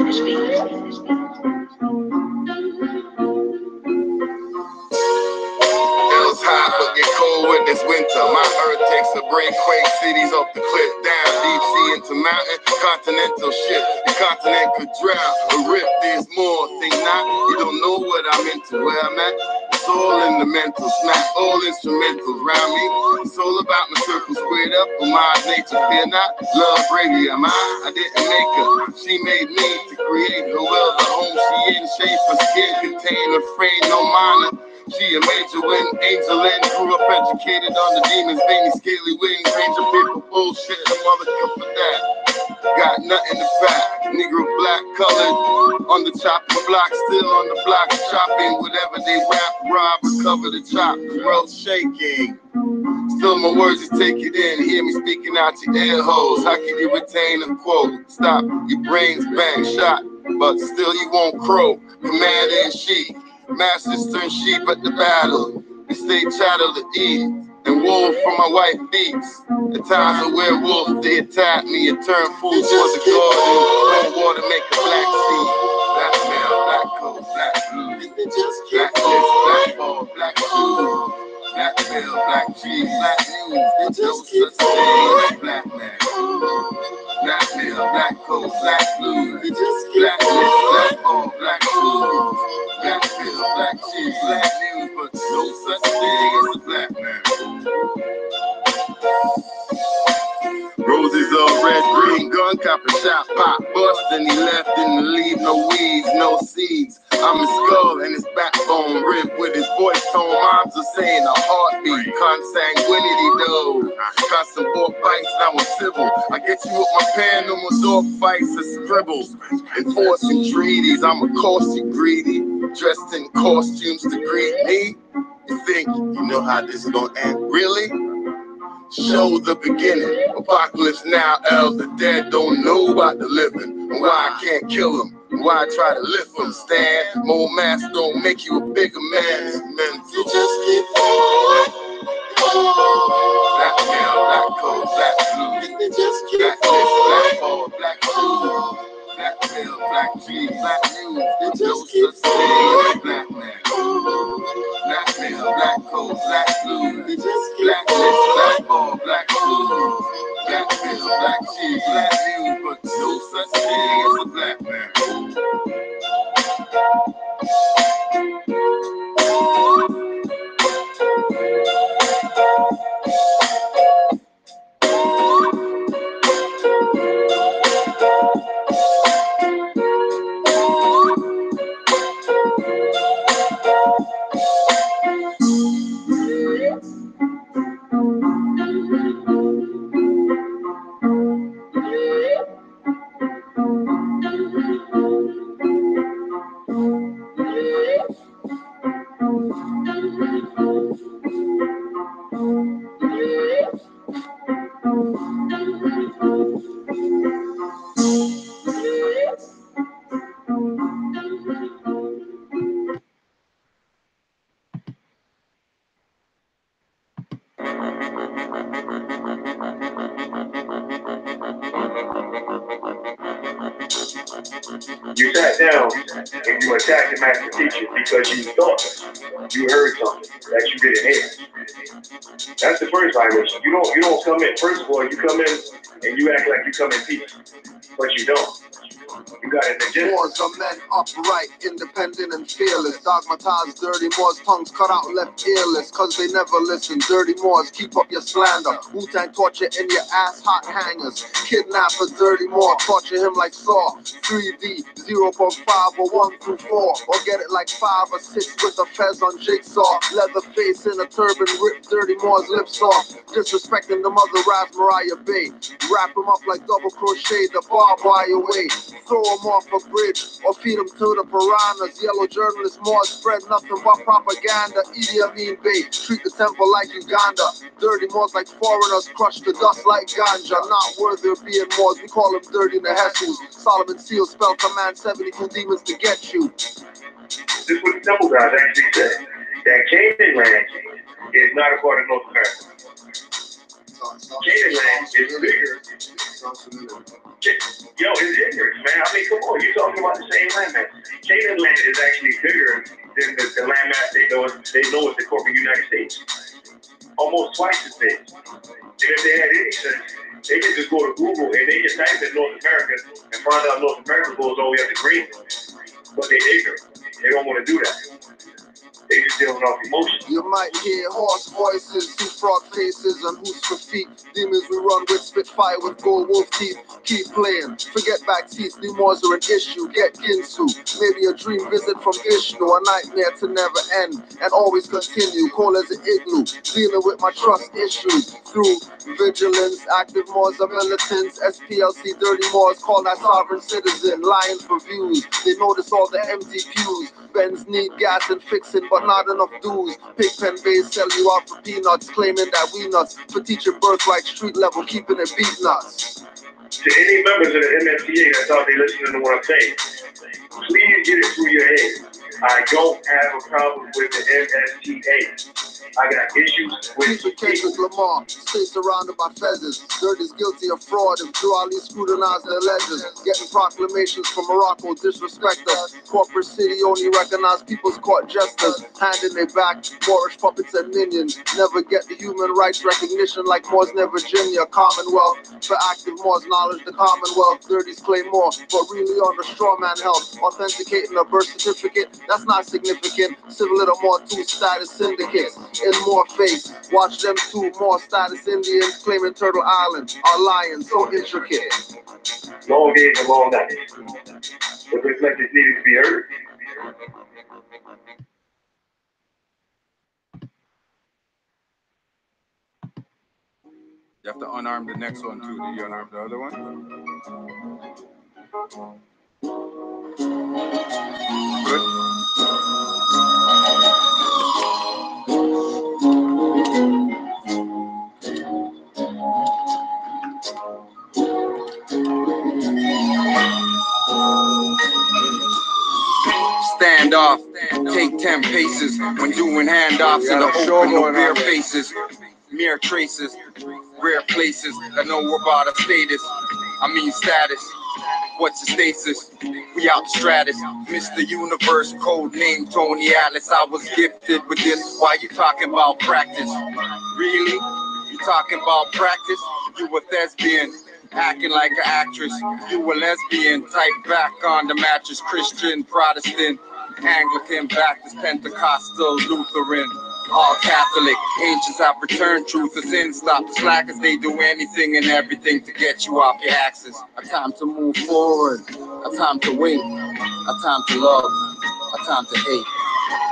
Hell's hot, but get cold with this winter. My earth takes a break, quake cities off the cliff, down deep sea into mountain, continental shift. The continent could drown, a rip, there's more. Think not, you don't know what I'm into, where I'm at. It's all in the mental, smack all instrumentals round me. It's all about my circle squared up with my nature. Fear not, love bravery, am I didn't make her. She made me to create her will, the home she in, shape her skin, contain her frame, no minor. She a major win, angel in, grew up educated on the demons, veiny, scaly wings, ranger paper bullshit, a mother for that. Got nothing to back, Negro black colored, on the chopping block, still on the block, chopping whatever they rap, rob, recover the chop, the world's shaking. Still my words, just take it in, hear me speaking out your ear holes. How can you retain a quote? Stop, your brains bang, shot, but still you won't crow. Commander in chief, masters turn sheep at the battle. We stay chattel to eat, and wool from my white beats. At times a werewolf, they attack me and turn food for the garden. Cold water make a black sea. Black male, black coat, black blue. Black list, black ball, black shoes. Black male, black cheese, black news. There's no such thing as black man. Black male, black coat, black blue. Black list, black ball, black shoes. Black male, black cheese, black news. But no such thing as a black man. Roses all red, green, gun, copper, shot, pop, bust, and he left, didn't leave no weeds, no seeds. I'm his skull and his backbone ripped with his voice tone. Moms are saying a heartbeat, consanguinity though. Got some more fights, now I'm civil. I get you with my pen, no more dog fights or scribbles. Enforcing treaties, I'm a caustic greedy, dressed in costumes to greet me. You think you know how this is gonna end, really? Show the beginning. Apocalypse now, the dead don't know about the living. And why I can't kill them, and why I try to lift them. Stand, more mass don't make you a bigger man. It's mental. You just keep going. Black male, black coat, black blue. You just keep black list, black ball, black shoes. Black male, black cheese, black news. There's no such thing as a black man. Black male, black coat, black blue. Black list, black ball, black shoes. Black male, black cheese, black news. But no such thing as a black man. You sat down and you attacked the master teacher because you thought you heard something that you didn't hear. That's the first violation. You don't come in. First of all, you come in and you act like you come in peace, but you don't. You got an agenda. Moors are men upright, independent and fearless. Dogmatized dirty Moors, tongues cut out left earless. Cause they never listen. Dirty Moors, keep up your slander. Wu-Tang torture in your ass, hot hangers. Kidnapper, dirty Moor, torture him like Saw. 3D, 0.5 or 1 through 4. Or get it like 5 or 6 with a fez on jigsaw. Leather face in a turban, rip dirty Moors lips off. Disrespecting the mother Raz Mariah Bay. Wrap him up like double crochet, the barbed wire way. Throw him off a bridge or feed him to the piranhas. Yellow journalists more spread nothing but propaganda. Idi Amin Bey, treat the temple like Uganda. Dirty Moors like foreigners, crush the dust like ganja. Not worthy of being Moors, we call them dirty Nehessus. Solomon Seal spell command 72 demons to get you. This is what the temple guys actually said. That Canaanland is not a part of North America. Canaanland is bigger Yo, it's ignorance, man. I mean, come on, you're talking about the same landmass. Canaanland is actually bigger than the landmass they know is the corporate United States. Almost twice as big. And if they had any sense, they could just go to Google and they can type in North America and find out North America goes all the way up to Greenland. But they're ignorant. They don't want to do that. They just dealing off emotion. You might hear hoarse voices, two frog faces, and hoots for feet. Demons we run with, spit fire with gold wolf teeth. Keep playing, forget back teeth. New Moors are an issue, get Ginsu. Maybe a dream visit from Ishnu, a nightmare to never end and always continue. Cold as an igloo, dealing with my trust issues through vigilance. Active Moors are militants, SPLC dirty Moors call that sovereign citizen. Lying for views, they notice all the empty pews. Benz need gas and fixing, but not enough dues. Pigpen Bays sell you out for peanuts, claiming that we nuts. For teaching birthright street level, keeping it beat nuts. To any members of the MSTA that's out there listening to what I'm saying, please get it through your head. I don't have a problem with the MSTA. I got issues with Teacher Kendrick Lamar, stay surrounded by feathers. Dirt is guilty of fraud if dually scrutinize their ledgers. Getting proclamations from Morocco, disrespect us. Corporate city only recognize people's court jesters. Hand in their back, Moorish puppets and minions. Never get the human rights recognition like Moors near Virginia. Commonwealth, for active Moors knowledge, the Commonwealth. 30s claim more, but really on the straw man help. Authenticating a birth certificate, that's not significant. Civil little more two status syndicates. In more face, watch them two more status Indians claiming Turtle Island are lions so intricate. long days and long nights. But this message needed to be heard. You have to unarm the next one too. Did you unarm the other one? Good. Stand off, take 10 paces when doing handoffs in the open, no bare faces, mere traces, rare places that know we're about a status. I mean status. What's the stasis? We out the stratus. Mr. Universe, code name Tony Atlas. I was gifted with this. Why you talking about practice? Really? You talking about practice? You a thespian, acting like an actress. You a lesbian, type back on the mattress. Christian, Protestant, Anglican, Baptist, Pentecostal, Lutheran, all Catholic. Ancients have returned, truth is in. Stop the slackers, they do anything and everything to get you off your axis. A time to move forward, a time to wait, a time to love, a time to hate,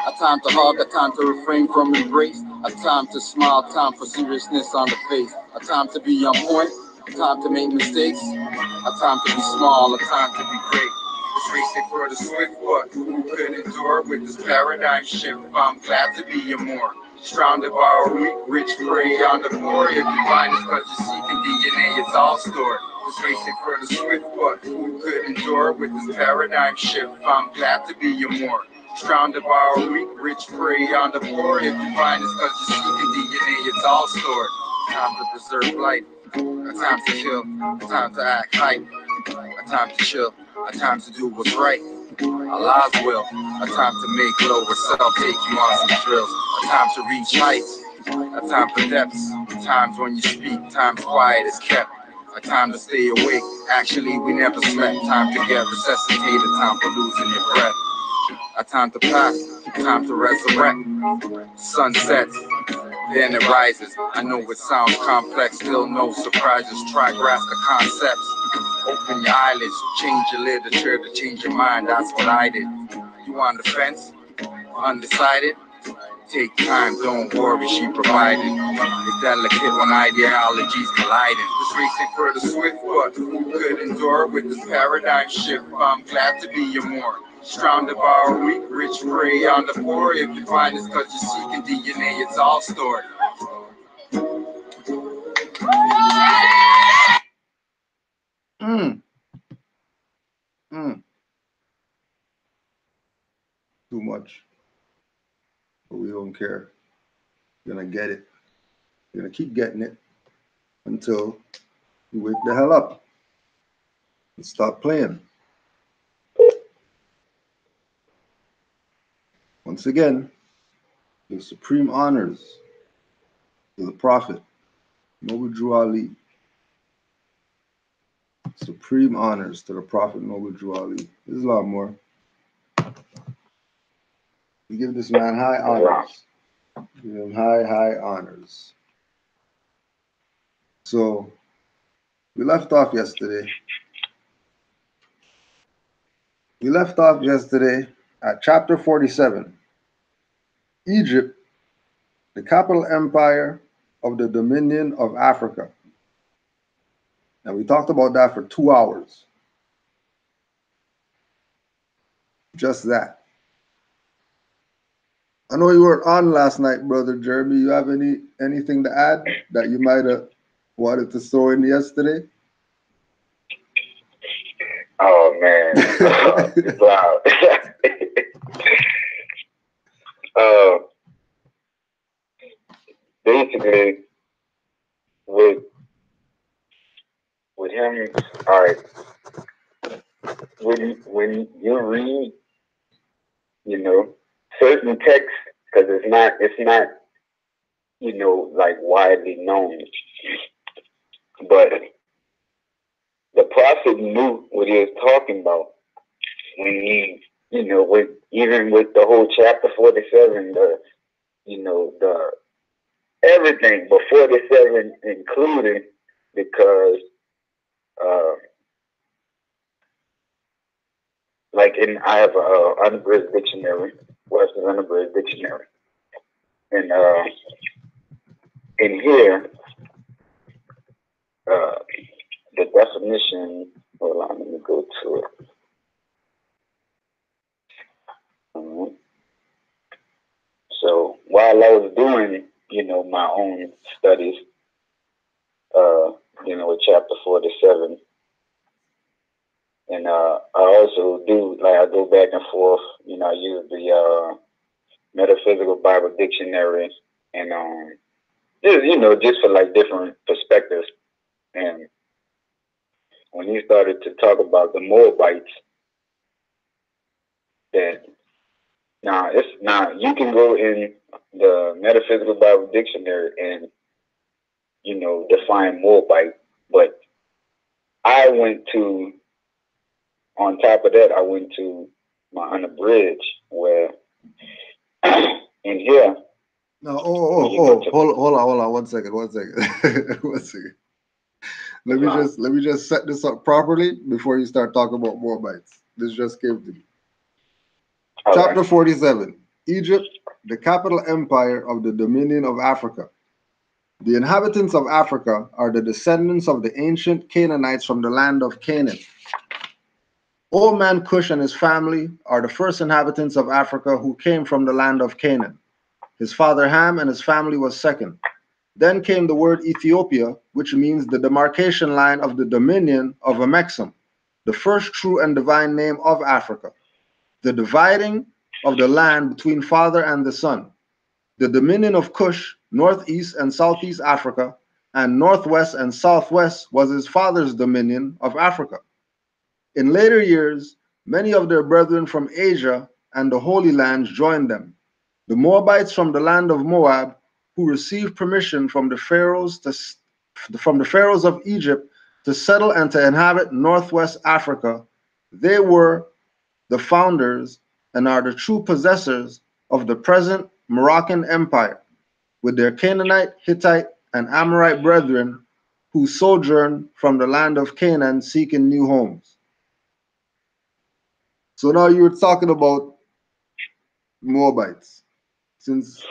a time to hug, a time to refrain from embrace, a time to smile, time for seriousness on the face, a time to be on point, a time to make mistakes, a time to be small, a time to be great. This racing for the swift, but who could endure with this paradigm shift? I'm glad to be a more surrounded by our weak, rich prey on the poor. If you find us cause you're seeking DNA, it's all stored. This racing for the swift, but who could endure with this paradigm shift? I'm glad to be a more surrounded by our weak, rich prey on the poor. If you find us cause you're seeking DNA, it's all stored. Time to preserve life, a time to chill, a time to act hype, a time to chill, a time to do what's right, Allah's will, a time to make lower self, take you on some drills, a time to reach heights, a time for depths, times when you speak, times quiet is kept, a time to stay awake, actually we never slept, time to get resuscitated, time for losing your breath, a time to pass, a time to resurrect, sun sets, then it rises. I know it sounds complex, still no surprises. Try grasp the concepts. Open your eyelids, change your literature to change your mind. That's what I did. You on the fence? Undecided? Take time, don't worry, she provided. It's delicate when ideologies colliding. Just racing for the swift, but who could endure with this paradigm shift? I'm glad to be a more surrounded by our weak, rich prey on the poor. If you find us cause you're seeking DNA, it's all stored. Too much. But we don't care. We're gonna get it. We're gonna keep getting it until You wake the hell up and stop playing. Once again, give supreme honors to the Prophet, Noble Drew Ali. Supreme honors to the Prophet, Noble Drew Ali. There's a lot more. We give this man high honors. Give him high honors. So we left off yesterday. We left off yesterday at chapter 47. Egypt, the capital empire of the Dominion of Africa. And we talked about that for 2 hours. Just that. I know you weren't on last night, brother Jeremy. You have anything to add that you might have wanted to throw in yesterday? Oh man, wow. Basically, with him, all right. When you read, you know, certain texts, because it's not, you know, like widely known, but the prophet knew what he was talking about when he, you know, even with the whole chapter 47, the everything but 47 included, because I have a unabridged dictionary, Western unabridged dictionary, and in here, the definition. Hold on, let me go to it. So while I was doing, you know, my own studies, you know, with chapter 47, and I also do, like, I go back and forth. You know, I use the Metaphysical Bible Dictionary, and just, you know, just for like different perspectives. And when he started to talk about the Moabites, that now you can go in the Metaphysical Bible Dictionary and, you know, define Moabite, but I went to, on top of that, I went to my unabridged, where in here. No, hold on, 1 second. 1 second. Let me just set this up properly before you start talking about Moabites. This just came to me. Okay. Chapter 47, Egypt, the capital empire of the Dominion of Africa. The inhabitants of Africa are the descendants of the ancient Canaanites from the land of Canaan. Old man Cush and his family are the first inhabitants of Africa who came from the land of Canaan. His father Ham and his family was second. Then came the word Ethiopia, which means the demarcation line of the dominion of Amexem, the first true and divine name of Africa. The dividing of the land between father and the son. The dominion of Cush, northeast and southeast Africa, and northwest and southwest was his father's dominion of Africa. In later years, many of their brethren from Asia and the Holy Lands joined them. The Moabites from the land of Moab, who received permission from the pharaohs of Egypt to settle and to inhabit northwest Africa, they were the founders and are the true possessors of the present Moroccan Empire, with their Canaanite, Hittite, and Amorite brethren who sojourn from the land of Canaan seeking new homes. So now you're talking about Moabites, since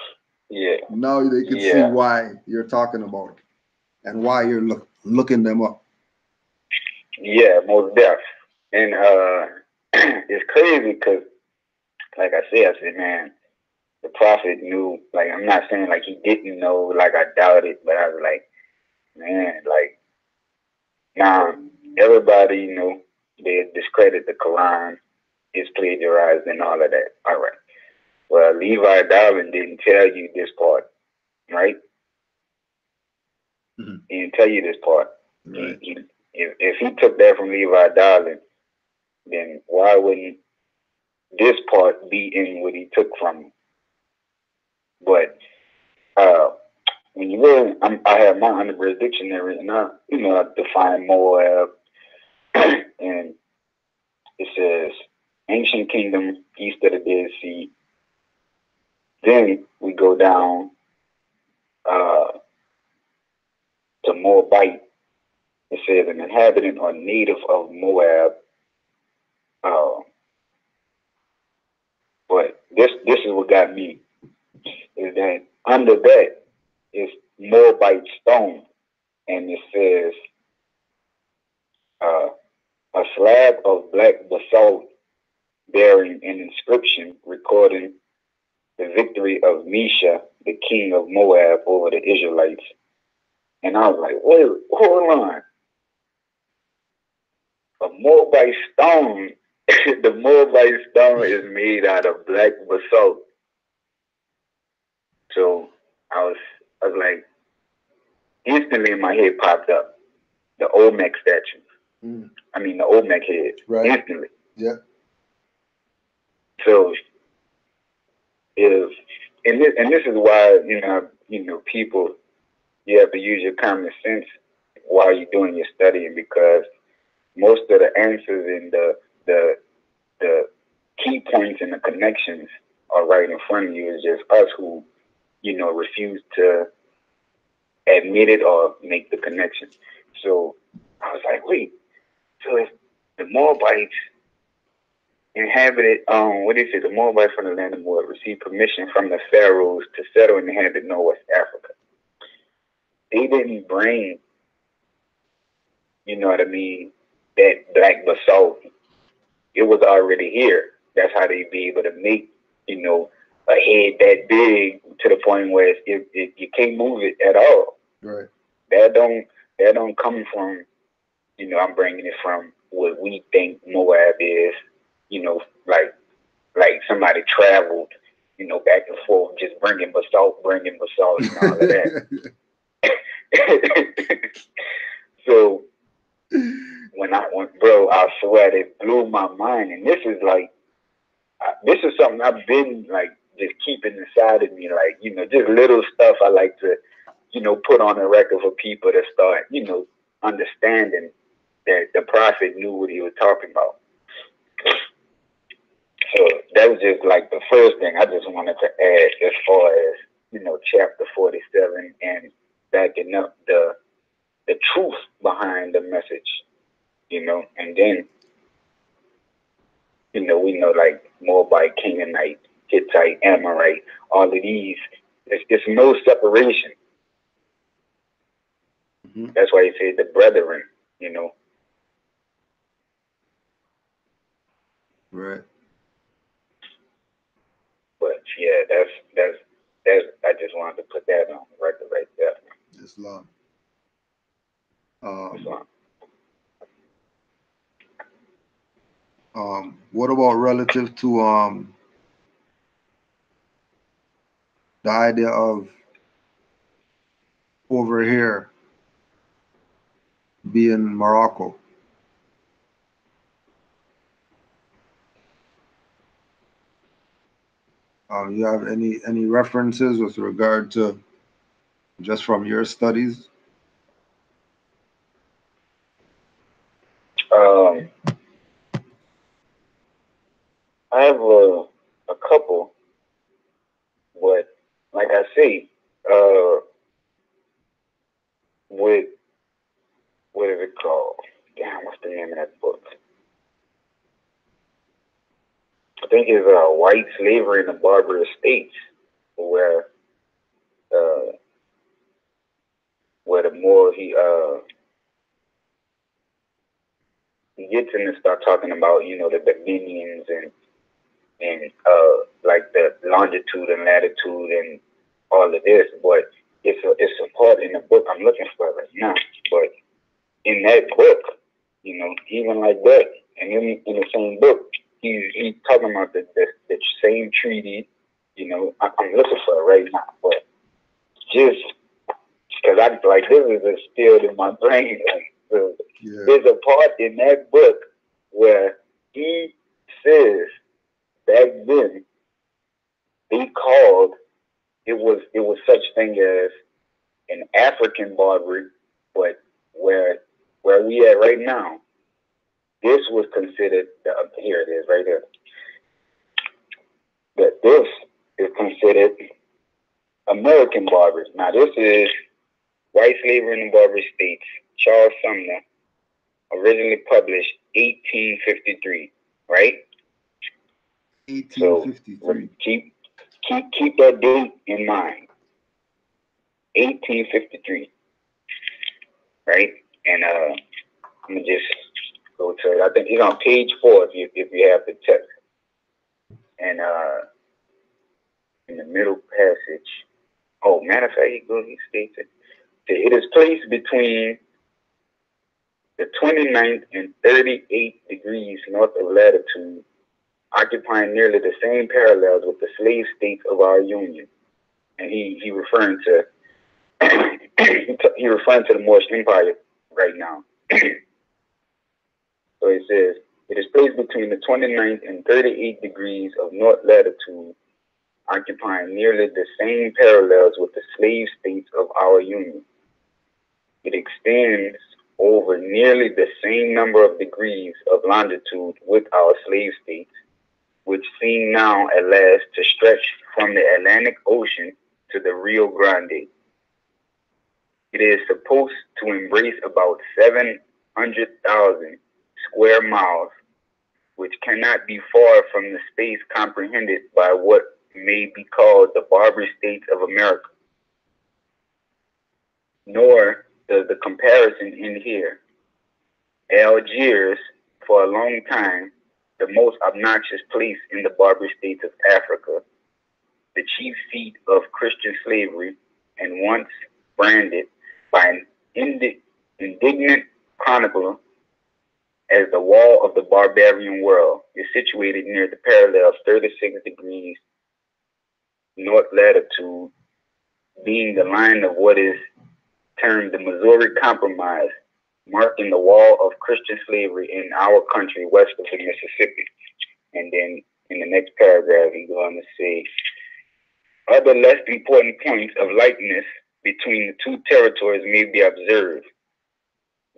now they can see why you're talking about it and why you're looking them up. Yeah, most deaf. And it's crazy because, like I said, man, the prophet knew. Like, I'm not saying like he didn't know, like I doubt it, but I was like, man, like, now everybody, you know, they discredit the Quran, it's plagiarized and all of that. All right. Well, Levi Darwin didn't tell you this part, right? Mm-hmm. He didn't tell you this part. Right. If he took that from Levi Darling, then why wouldn't this part be in what he took from him? But when you really, I have my undergrad dictionary, and I define Moab, and it says ancient kingdom east of the Dead Sea. Then we go down to Moabite. It says an inhabitant or native of Moab. But this is what got me, is that under that is Moabite stone, and it says a slab of black basalt bearing an inscription recording the victory of Mesha, the king of Moab, over the Israelites. And I was like, wait, hold on. A Moabite stone, the Moabite stone is made out of black basalt. So I was like, instantly in my head popped up the Olmec statue. I mean, the Olmec head. Right. Instantly. Yeah. So this is why, people, you have to use your common sense while you're doing your studying, because most of the answers and the key points and the connections are right in front of you. It's just us who, refuse to admit it or make the connection. So I was like, wait, so if the Moabites inhabited, the Moabites from the land of Moab received permission from the pharaohs to settle and inhabit Northwest Africa. They didn't bring, that black basalt. It was already here. That's how they be able to make, a head that big to the point where you can't move it at all. Right. That don't come from, I'm bringing it from what we think Moab is, like somebody traveled, back and forth, just bringing basalt and all of that. So bro, I swear it blew my mind. And this is something I've been like just keeping inside of me, like, just little stuff I like to, put on the record for people to start, understanding that the prophet knew what he was talking about. So that was just like the first thing I just wanted to add as far as, chapter 47 and backing up the truth behind the message, and then, we know like Moabite, Canaanite, Hittite, Amorite, all of these, it's no separation. Mm-hmm. That's why he said the brethren, Right. But yeah, that's I just wanted to put that on the record right there. Islam. What about relative to the idea of over here being Morocco? You have any references with regard to just from your studies? I have a couple, but like I say, what is it called? Damn, what's the name of that book? I think it's White Slavery in the Barbarous States, where the more he gets in and start talking about, the dominions and like the longitude and latitude and all of this, but it's a part in the book I'm looking for right now. But in that book, even like that, and in the same book, he's talking about the same treaty. I'm looking for it right now, but just because I like this is instilled in my brain, like There's a part in that book where he says back then they called it was such thing as an African Barbary, but where we at right now, this was considered here it is right here. That this is considered American Barbary. Now this is White Slavery in the Barbary States, Charles Sumner, originally published 1853, right? 1853. So keep that date in mind. 1853, right? And I'm gonna just go to it. I think it's on page 4 if you have the text. And in the middle passage, oh, matter of fact, he states it. It is placed between the 29th and 38th degrees north of latitude, occupying nearly the same parallels with the slave states of our union. And he referring to the Moorish Empire right now. So he says, it is placed between the 29th and 38th degrees of north latitude, occupying nearly the same parallels with the slave states of our union. It extends over nearly the same number of degrees of longitude with our slave states, which seem now at last to stretch from the Atlantic Ocean to the Rio Grande. It is supposed to embrace about 700,000 square miles, which cannot be far from the space comprehended by what may be called the Barbary States of America. Nor does the comparison end here. Algiers, for a long time, the most obnoxious place in the Barbary States of Africa, the chief seat of Christian slavery, and once branded by an indignant chronicler as the wall of the barbarian world, is situated near the parallel of 36 degrees north latitude, being the line of what is termed the Missouri Compromise, marking the wall of Christian slavery in our country west of the Mississippi. And then in the next paragraph, he goes on to say, other less important points of likeness between the two territories may be observed.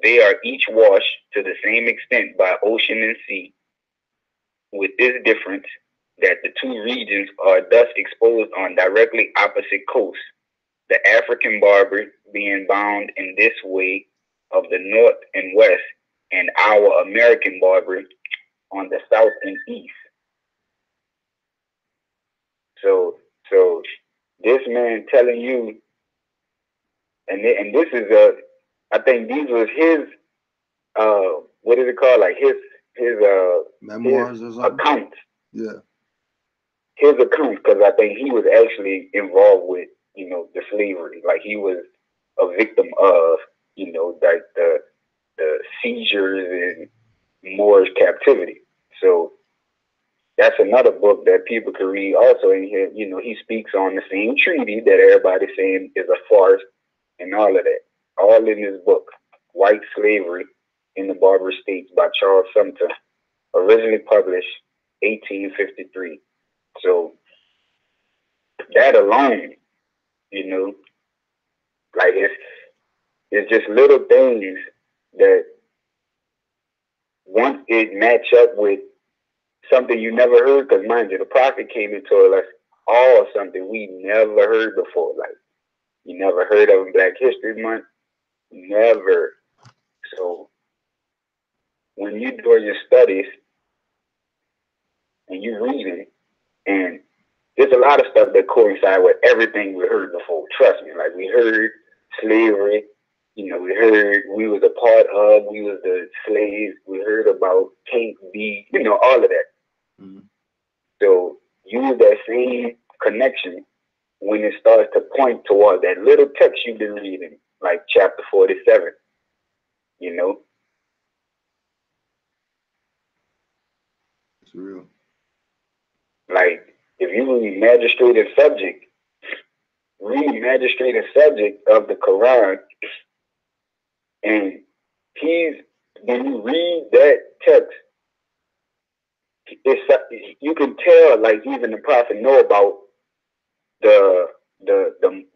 They are each washed to the same extent by ocean and sea, with this difference that the two regions are thus exposed on directly opposite coasts, the African Barbary being bound in this way of the north and west, and our American Barbary on the south and east. So this man telling you, and this is I think these was his what is it called, like his memoirs his or something? accounts. Yeah. His accounts, because I think he was actually involved with, the slavery. Like he was a victim of, like the seizures and Moorish captivity. So that's another book that people can read also in here. He speaks on the same treaty that everybody's saying is a farce and all of that. All in this book, White Slavery in the Barbary States by Charles Sumner, originally published 1853. So that alone, like it's just little things that once it match up with something you never heard, because mind you, the prophet came and told us all something we never heard before. Like, you never heard of Black History Month? Never. So when you do your studies and you reading, and there's a lot of stuff that coincide with everything we heard before. Trust me, like we heard slavery, we heard we was a part of, we was the slaves, we heard about can't be, all of that. Mm-hmm. So use that same connection when it starts to point towards that little text you've been reading, like chapter 47, It's real. Like, if you read magistrate and subject of the Quran, and he's when you read that text, you can tell, like, even the prophet know about the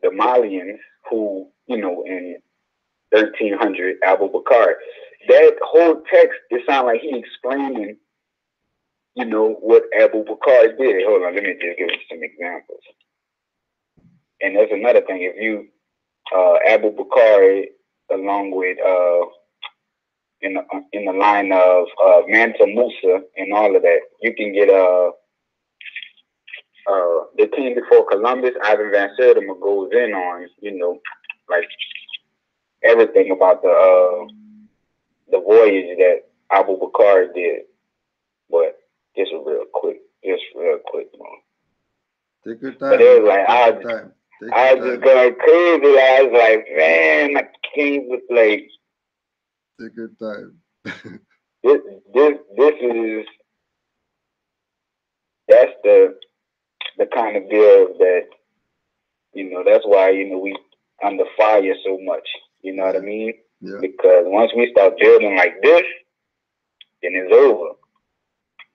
Malians who, you know, in 1300 Abu Bakr. That whole text, it sounds like he explaining, you know, what Abu Bakr did. Hold on, let me just give you some examples. And that's another thing. If you Abu Bakr, along with in the line of Mansa Musa and all of that, you can get the team before Columbus. Ivan Van Sertima goes in on, you know, like everything about the voyage that Abu Bakr did. But just real quick, man. Take your time. But it was like I was just going crazy. I was like, man, I can't just like. Take your time. This is, that's the kind of deal that, you know, that's why, you know, we under fire so much. You know what I mean? Yeah. Because once we start building like this, then it's over.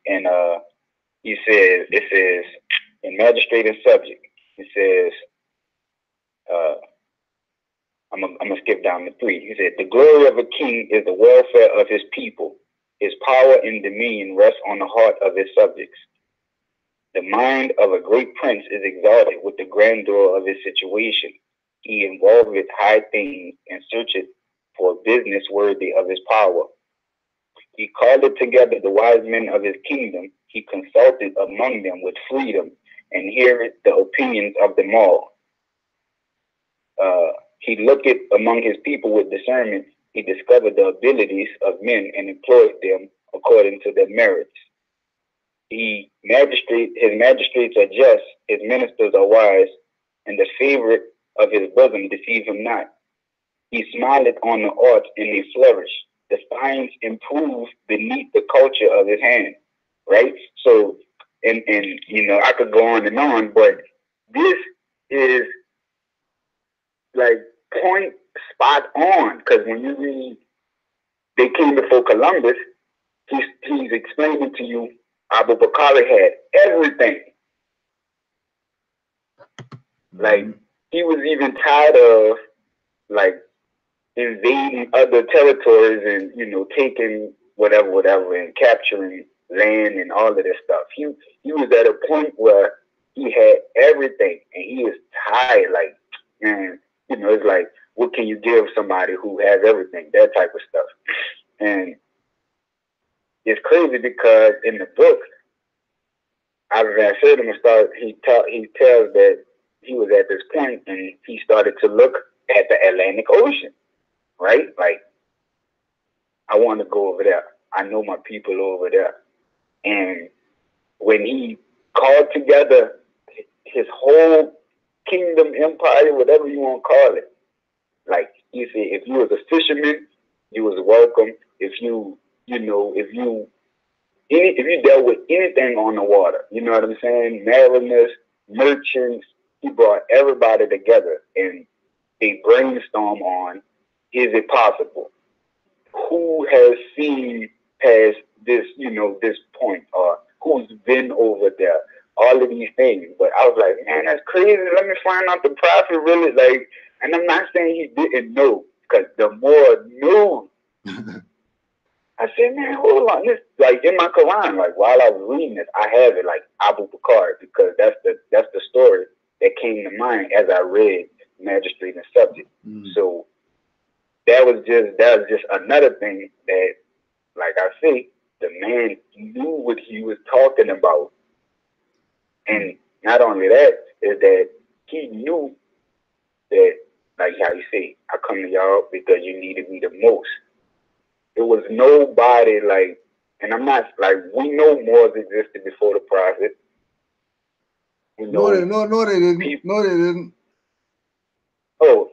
And it says in magistrate and subject, it says, I'm gonna skip down to 3. He said, the glory of a king is the welfare of his people. His power and dominion rest on the heart of his subjects. The mind of a great prince is exalted with the grandeur of his situation. He involveth high things and searcheth for business worthy of his power. He called together the wise men of his kingdom. He consulted among them with freedom and heareth the opinions of them all. He looketh among his people with discernment. He discovered the abilities of men and employed them according to their merits. His magistrates are just, his ministers are wise, and the favorite of his bosom deceive him not. He smileth on the arts and they flourish. The science improves beneath the culture of his hand. Right? So, and you know, I could go on, but this is like point spot on, because when you read they came before Columbus, he's explaining to you Abu Bakr had everything. Like, he was even tired of like invading other territories and, you know, taking whatever and capturing land and all of this stuff. He was at a point where he had everything and he is tired. Like, man, you know, it's like, what can you give somebody who has everything? That type of stuff. And it's crazy because in the book, Ivan Van Sertima he tells that he was at this point and he started to look at the Atlantic Ocean, right? Like, I want to go over there. I know my people over there. And when he called together his whole kingdom, empire, whatever you want to call it, like, he said, if you was a fisherman, you was welcome. If you dealt with anything on the water, you know what I'm saying? Mariners, merchants, he brought everybody together and they brainstorm on, is it possible? Who has seen past this, you know, this point, or who's been over there? All of these things. But I was like, man, that's crazy. Let me find out the prophet really, like, and I'm not saying he didn't know, because the more knew, I said, man, hold on. This, like, in my Quran, like, while I was reading this, I have it like Abu Bakr, because that's the story that came to mind as I read Magistrate and Subject. So that was just another thing that, like I say, the man knew what he was talking about. And not only that, is that he knew that, like how you say, I come to y'all because you needed me the most. There was nobody like, and I'm not like, we know Moors existed before the prophet. No, they didn't. People, no, they didn't. Oh.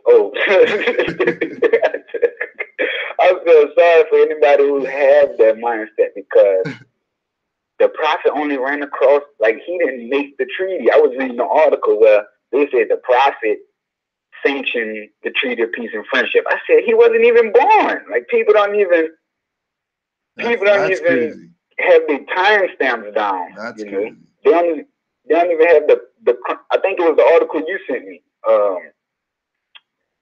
I feel sorry for anybody who has that mindset, because the prophet only ran across, like, he didn't make the treaty. I was reading an article where they said the prophet sanctioned the Treaty of Peace and Friendship. I said, he wasn't even born. Like, people don't even, People don't even crazy. have their timestamps down. That's you crazy. know, they don't even have the. I think it was the article you sent me.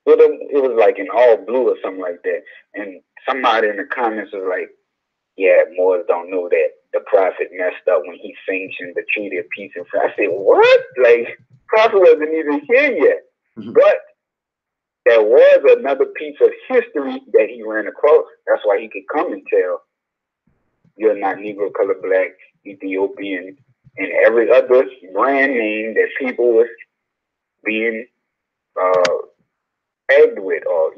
It was like in all blue or something like that, and somebody in the comments was like, "Yeah, Moors don't know that the prophet messed up when he sanctioned the Treaty of Peace and Friendship." I said, "What? Like, prophet wasn't even here yet." But there was another piece of history that he ran across. That's why he could come and tell, "You're not Negro, color, black, Ethiopian, and every other brand name that people was being tagged with, or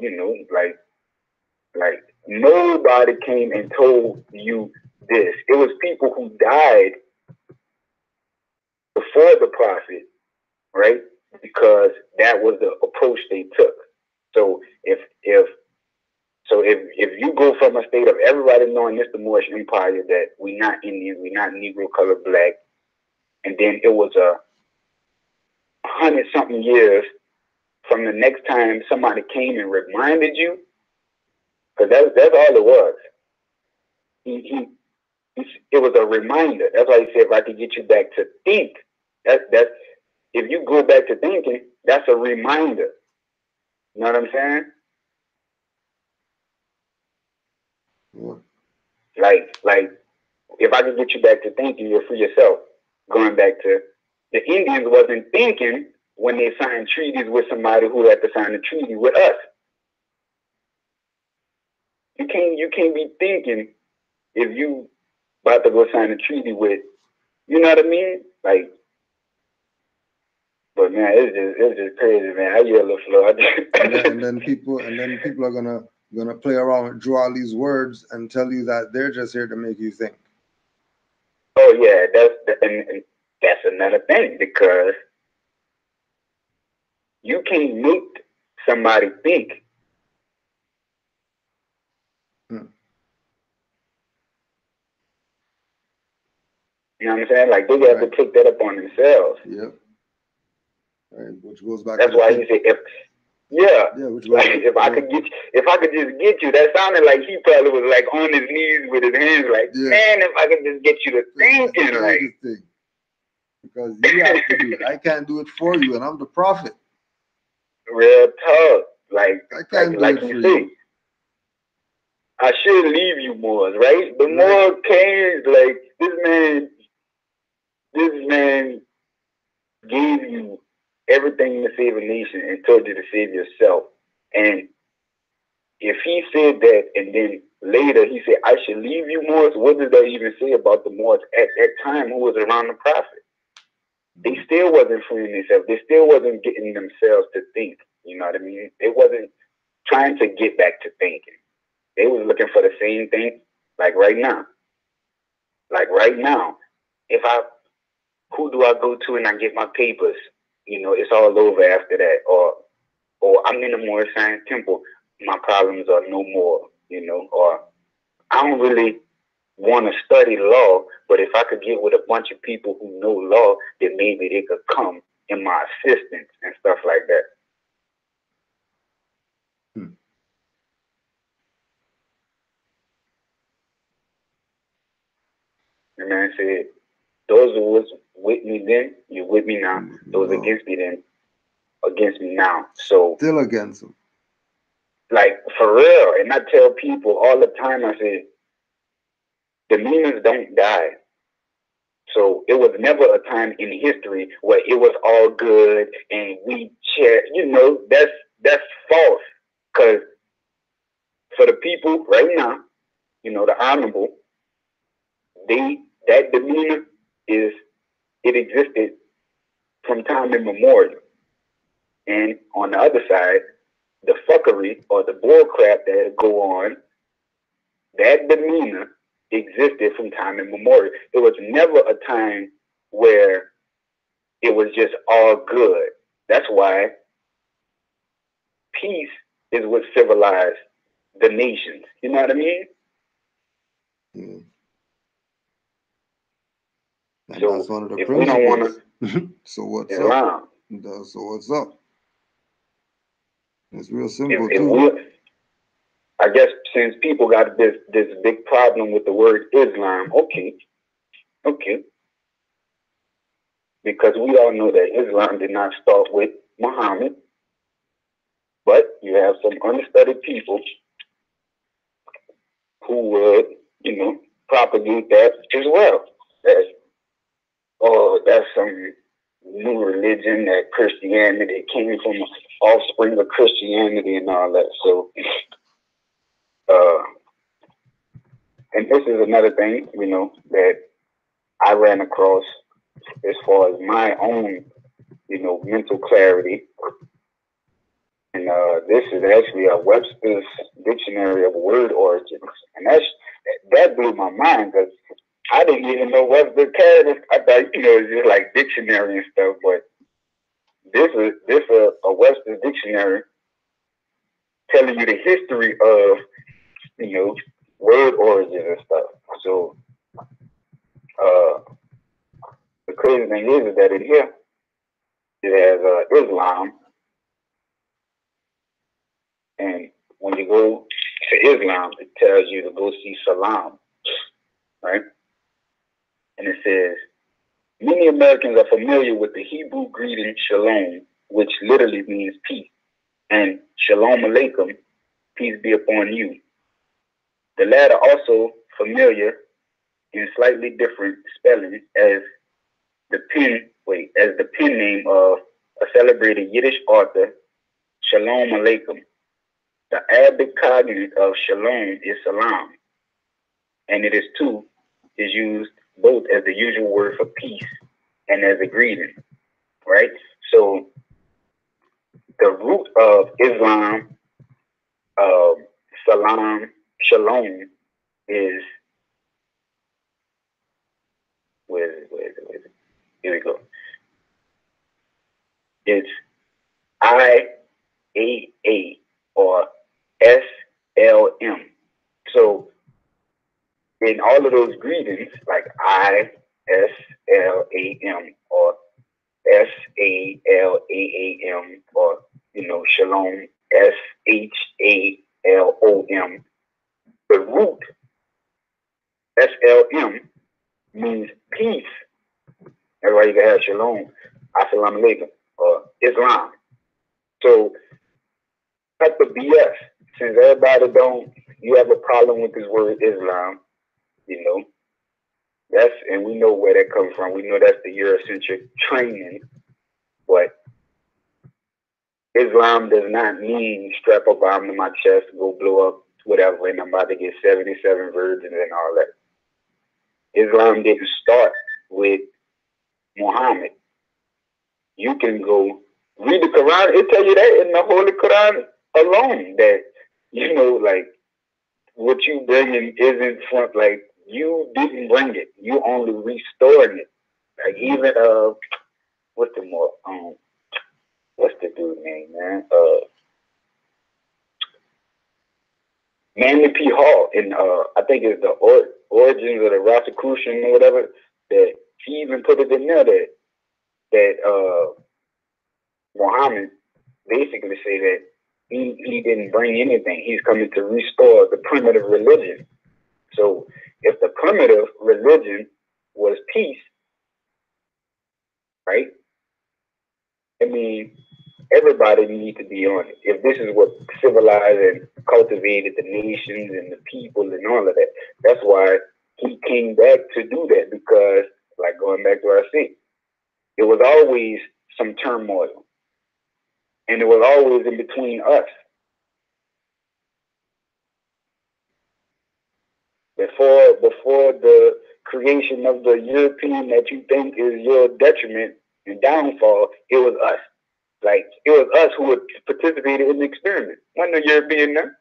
like nobody came and told you this. It was people who died before the prophet, right? Because that was the approach they took. So if you go from a state of everybody knowing this the Moorish Empire, that we not Indians, we not Negro, color, black, and then it was 100-something years from the next time somebody came and reminded you, because that's all it was. It was a reminder. That's why he said, if I could get you back to think, that's if you go back to thinking, that's a reminder. You know what I'm saying? Yeah. Like if I could get you back to thinking, you're for yourself. Going back to the Indians wasn't thinking when they signed treaties with somebody who had to sign a treaty with us. You can't be thinking if you about to go sign a treaty with, you know what I mean? Like, but man, it's just crazy, man. I yell the floor. And then people are gonna play around, draw all these words, and tell you that they're just here to make you think. Oh yeah, and that's another thing, because you can't make somebody think. You know what I'm saying? Like, they have to take that up on themselves. Yep. Right. Which goes back. That's why he said, if I could just get you. That sounded like he probably was like on his knees with his hands, like, man, if I could just get you to thinking, like. Because you have to do it. I can't do it for you, and I'm the prophet. Real talk, like I can't do like it for you say. you. I should leave you Moors, right? The Moor came, like, this man gave you everything to save a nation and told you to save yourself. And if he said that, and then later he said, I should leave you Moors, what does that even say about the Moors at that time who was around the prophet? They still wasn't freeing themselves. They still wasn't getting themselves to think. You know what I mean? They wasn't trying to get back to thinking. They was looking for the same thing, like right now. Like right now, who do I go to and I get my papers? You know, it's all over after that. Or I'm in the Moorish Science Temple, my problems are no more, you know. Or I don't really want to study law, but if I could get with a bunch of people who know law, then maybe they could come in my assistance and stuff like that. The man said, those who was with me then, you're with me now. Those against me then, against me now. So still against them. Like, for real. And I tell people all the time, I say, the demons don't die. So it was never a time in history where it was all good and we share. You know, that's false. Because for the people right now, you know, the honorable, that demeanor it existed from time immemorial. And on the other side, the fuckery or the bullcrap that go on, that demeanor existed from time immemorial. It was never a time where it was just all good. That's why peace is what civilized the nations. You know what I mean? Yeah. And so that's one of the if principles. We don't want to, so what's Islam. up? So what's up? It's real simple too. I guess since people got this big problem with the word Islam, okay, because we all know that Islam did not start with Muhammad, but you have some unstudied people who would, you know, propagate that as well. That's some new religion, that Christianity came from offspring of Christianity and all that. So, and this is another thing, you know, that I ran across as far as my own, you know, mental clarity. And this is actually a Webster's Dictionary of Word Origins. And that blew my mind, because I didn't even know Webster carried. I thought, you know, it's just like dictionary and stuff, but this is a Webster's Dictionary telling you the history of, you know, word origins and stuff. So the crazy thing is that in here it has Islam, and when you go to Islam, it tells you to go see Salam, right? And it says, many Americans are familiar with the Hebrew greeting Shalom, which literally means peace, and Shalom Aleichem, peace be upon you. The latter also familiar in slightly different spelling as the pen name of a celebrated Yiddish author, Shalom Aleichem. The Arabic cognate of Shalom is Salam, and it is used both as the usual word for peace and as a greeting, right? So the root of Islam, Salam, Shalom is, where is it? Here we go. It's IAA or SLM. So in all of those greetings, like ISLAM or SALAAM or, you know, Shalom, SHALOM, the root SLM means peace. That's why you can have Shalom, Assalamu Alaikum, or Islam. So cut the BS. Since everybody you have a problem with this word Islam, you know, and we know where that comes from. We know that's the Eurocentric training, but Islam does not mean strap a bomb to my chest, go blow up, whatever, and I'm about to get 77 virgins and all that. Islam didn't start with Muhammad. You can go read the Quran. It tell you that in the Holy Quran alone, that, you know, like, what you bringing isn't from, like, you didn't bring it. You only restoring it. Like, even what's the dude name, man? Manly P. Hall in I think it's the Origins of the Rosicrucian or whatever, that he even put it in there that Muhammad basically say that he didn't bring anything. He's coming to restore the primitive religion. So if the primitive religion was peace, right? I mean, everybody needs to be on it. If this is what civilized and cultivated the nations and the people and all of that, that's why he came back to do that, because, like, going back to what I said, it was always some turmoil, and it was always in between us. Before the creation of the European that you think is your detriment and downfall, it was us. Like, it was us who had participated in the experiment. Wasn't the European there?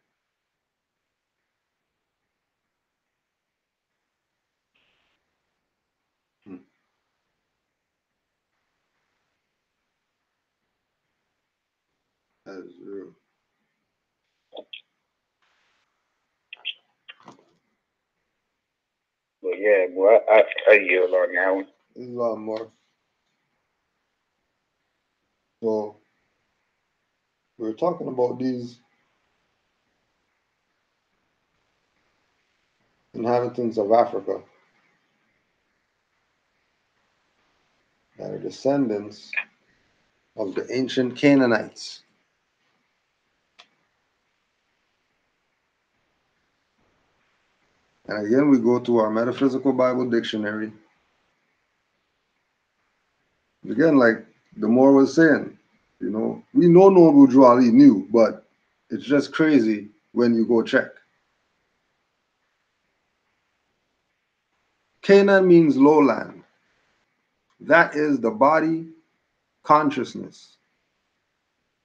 That's true. But yeah, boy, I yield on that one. There's a lot more. So we were talking about these inhabitants of Africa that are descendants of the ancient Canaanites. And again, we go to our Metaphysical Bible Dictionary. Again, like the more was saying, you know, we know Noble Drew Ali knew, but it's just crazy when you go check. Canaan means lowland. That is the body consciousness.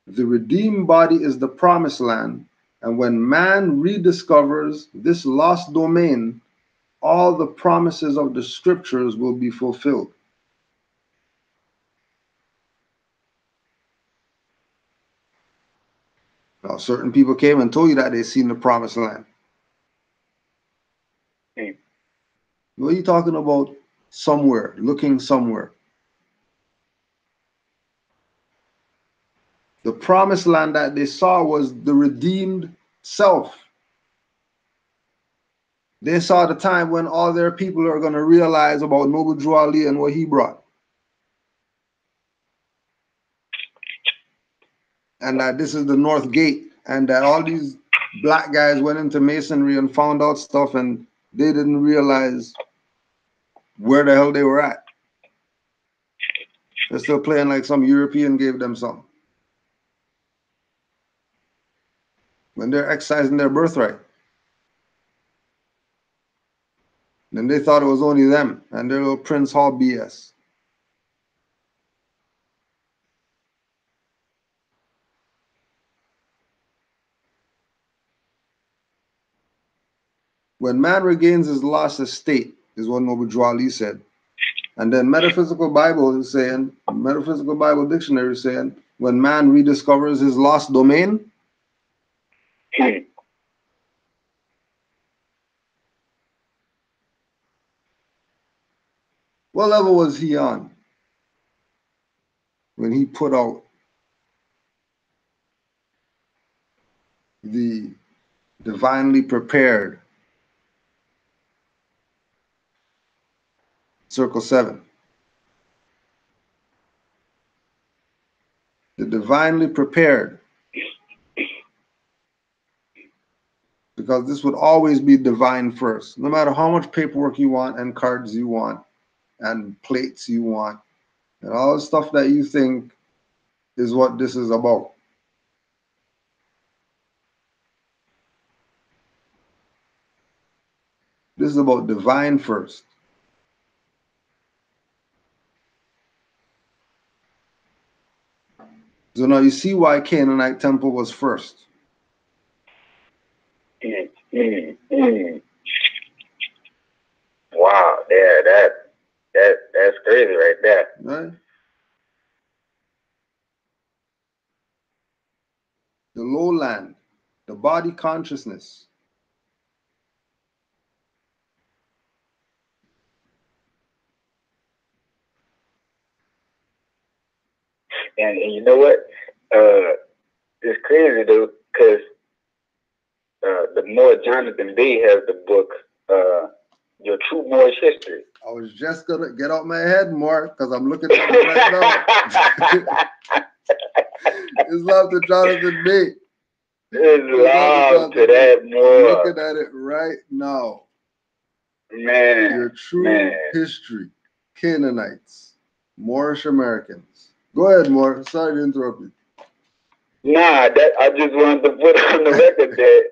The redeemed body is the promised land, and when man rediscovers this lost domain, all the promises of the scriptures will be fulfilled. Now, certain people came and told you that they seen the promised land. What are you talking about? Somewhere, looking somewhere. The promised land that they saw was the redeemed self. They saw the time when all their people are going to realize about Noble Drew Ali and what he brought. And that this is the North Gate, and that all these black guys went into masonry and found out stuff, and they didn't realize where the hell they were at. They're still playing like some European gave them something, when they're excising their birthright. Then they thought it was only them and their little Prince Hall BS. When man regains his lost estate, is what Noble Drew Ali said. And then Metaphysical Bible is saying, Metaphysical Bible Dictionary is saying, when man rediscovers his lost domain, what level was he on when he put out the divinely prepared Circle 7? The divinely prepared. Because this would always be divine first. No matter how much paperwork you want and cards you want and plates you want and all the stuff that you think is what this is about. This is about divine first. So now you see why Canaanite temple was first. Wow, yeah, that's crazy right there. Right? The lowland, the body consciousness. And you know what? It's crazy though, because the more Jonathan Bay has the book, Your True Moorish History. I was just gonna get out my head more because I'm looking at it right now. Islam to Jonathan Bay. Islam to that more. I'm looking at it right now. Man. Your True History. Canaanites. Moorish Americans. Go ahead, Moore. Sorry to interrupt you. Nah, that I just wanted to put on the record that,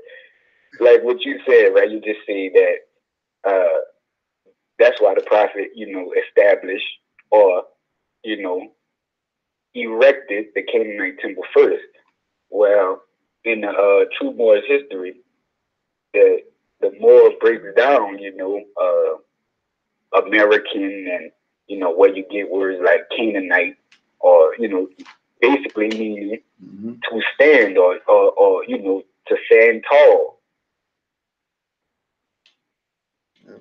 like what you said, right? You just say that that's why the prophet, established or, erected the Canaanite temple first. Well, in the True Moorish History, the Moor breaks down, American and, where you get words like Canaanite or, basically meaning to stand or to stand tall. Yeah.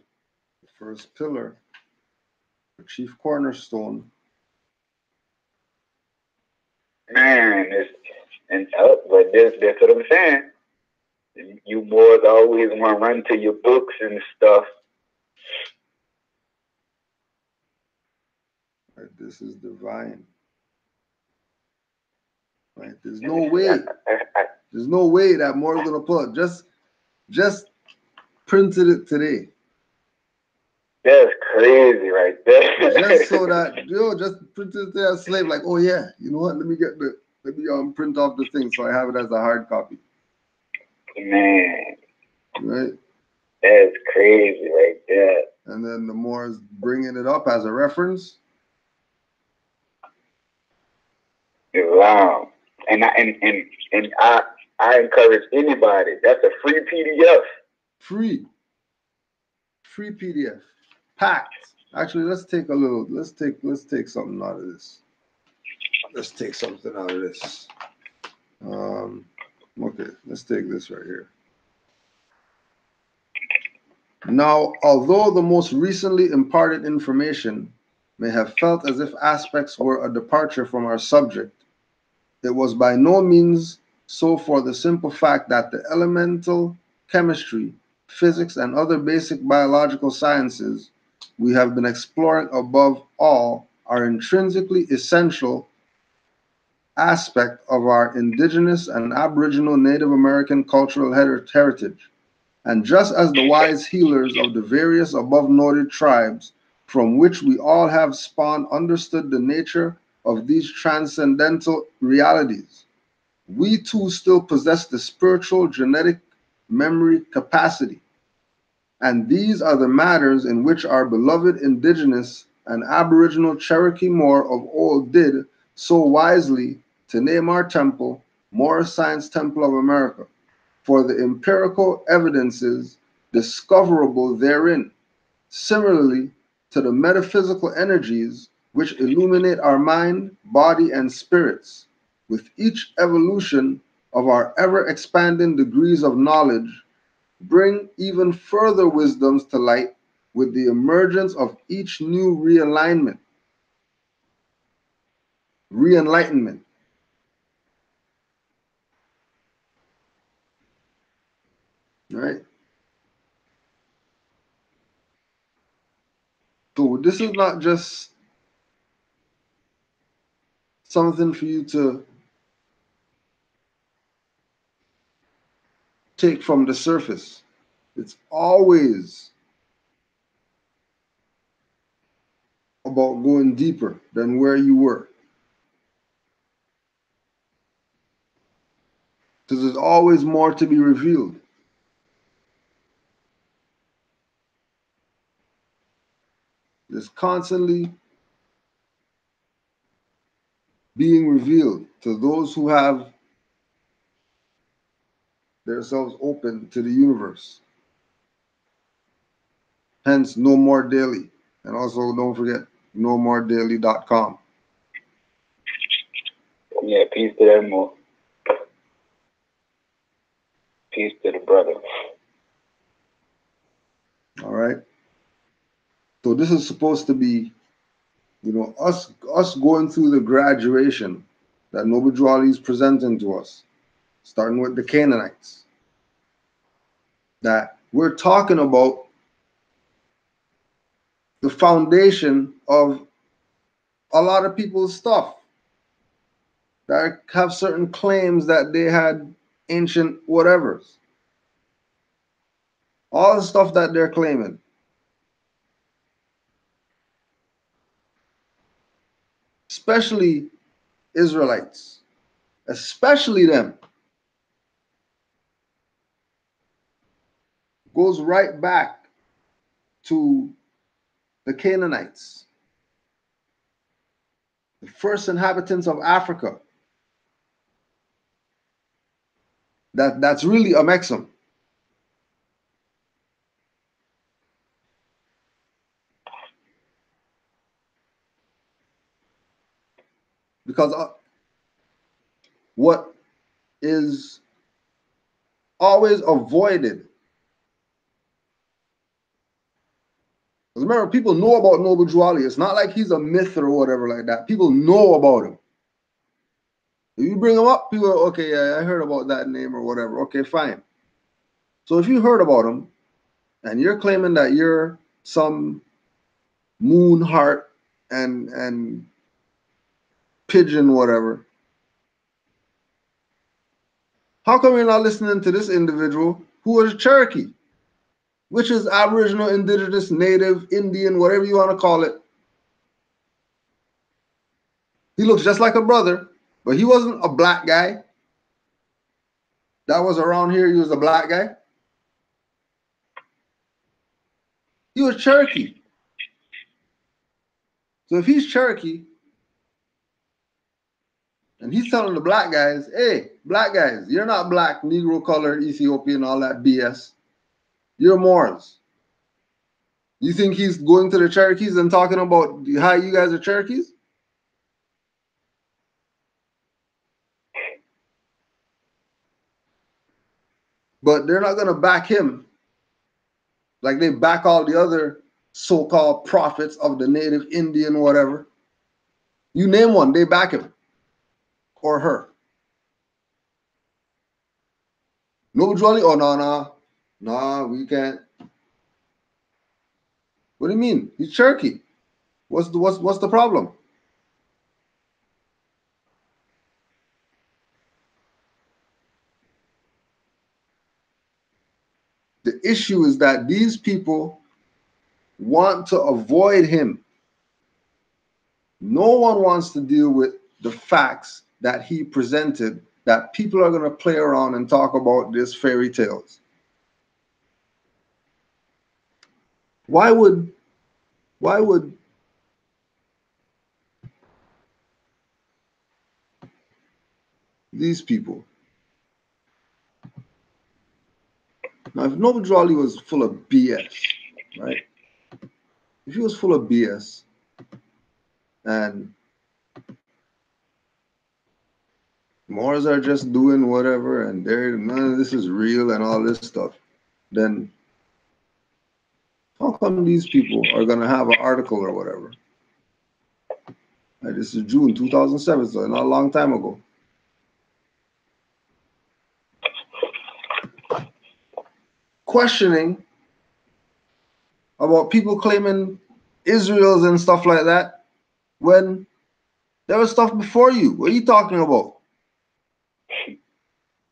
The first pillar, the chief cornerstone. Man, but that's what I'm saying. You boys always want to run to your books and stuff. Right, this is divine. Right, there's no way. There's no way that more is gonna pull up. Just printed it today. That's crazy, right there. Just so that just printed it there as slave. Like, oh yeah, you know what? Let me print off the thing so I have it as a hard copy. Man, right? That's crazy, right there. And then the more is bringing it up as a reference. Wow. And I encourage anybody. That's a free PDF. Free PDF. Packed. Actually, let's take something out of this. Let's take something out of this. Okay, let's take this right here. Now, although the most recently imparted information may have felt as if aspects were a departure from our subject, it was by no means so, for the simple fact that the elemental chemistry, physics, and other basic biological sciences we have been exploring above all are intrinsically essential aspect of our indigenous and aboriginal Native American cultural heritage. And just as the wise healers of the various above noted tribes from which we all have spawned understood the nature of these transcendental realities, we too still possess the spiritual genetic memory capacity. And these are the matters in which our beloved indigenous and aboriginal Cherokee Moor of old did so wisely to name our temple Moorish Science Temple of America, for the empirical evidences discoverable therein, similarly to the metaphysical energies which illuminate our mind, body, and spirits, with each evolution of our ever-expanding degrees of knowledge, bring even further wisdoms to light with the emergence of each new realignment, re-enlightenment. Right? So this is not just something for you to take from the surface. It's always about going deeper than where you were. Because there's always more to be revealed. There's constantly being revealed to those who have themselves open to the universe. Hence, No More Daily. And also, don't forget, nomoredaily.com. Yeah, peace to that more. Peace to the brother. All right. So this is supposed to be, us going through the graduation that Noble Drew Ali is presenting to us, starting with the Canaanites. That we're talking about the foundation of a lot of people's stuff that have certain claims that they had ancient whatevers. All the stuff that they're claiming. Especially Israelites. Especially them. Goes right back to the Canaanites. The first inhabitants of Africa. That's really a Mexam. Because what is always avoided. Because remember, people know about Noble Drew Ali. It's not like he's a myth or whatever like that. People know about him. If you bring him up, people are, okay, yeah, I heard about that name or whatever. Okay, fine. So if you heard about him and you're claiming that you're some moon heart and pigeon whatever, how come you're not listening to this individual who was Cherokee, which is Aboriginal, Indigenous, Native, Indian, whatever you want to call it? He looks just like a brother, but he wasn't a black guy that was around here. He was a black guy. He was Cherokee. So if he's Cherokee and he's telling the black guys, hey, black guys, you're not black, Negro, colored, Ethiopian, all that BS. You're Moors. You think he's going to the Cherokees and talking about how you guys are Cherokees? But they're not going to back him like they back all the other so-called prophets of the native Indian, whatever. You name one, they back him or her. No Jolly, oh, no, we can't. What do you mean? He's Cherokee. What's the problem? The issue is that these people want to avoid him. No one wants to deal with the facts that he presented, that people are going to play around and talk about this fairy tales. Why would these people? Now, if Noble Drawley was full of BS, right? If he was full of BS and Moors are just doing whatever and none of this is real and all this stuff, then how come these people are going to have an article or whatever? This is June 2007, so not a long time ago. Questioning about people claiming Israel's and stuff like that when there was stuff before you. What are you talking about?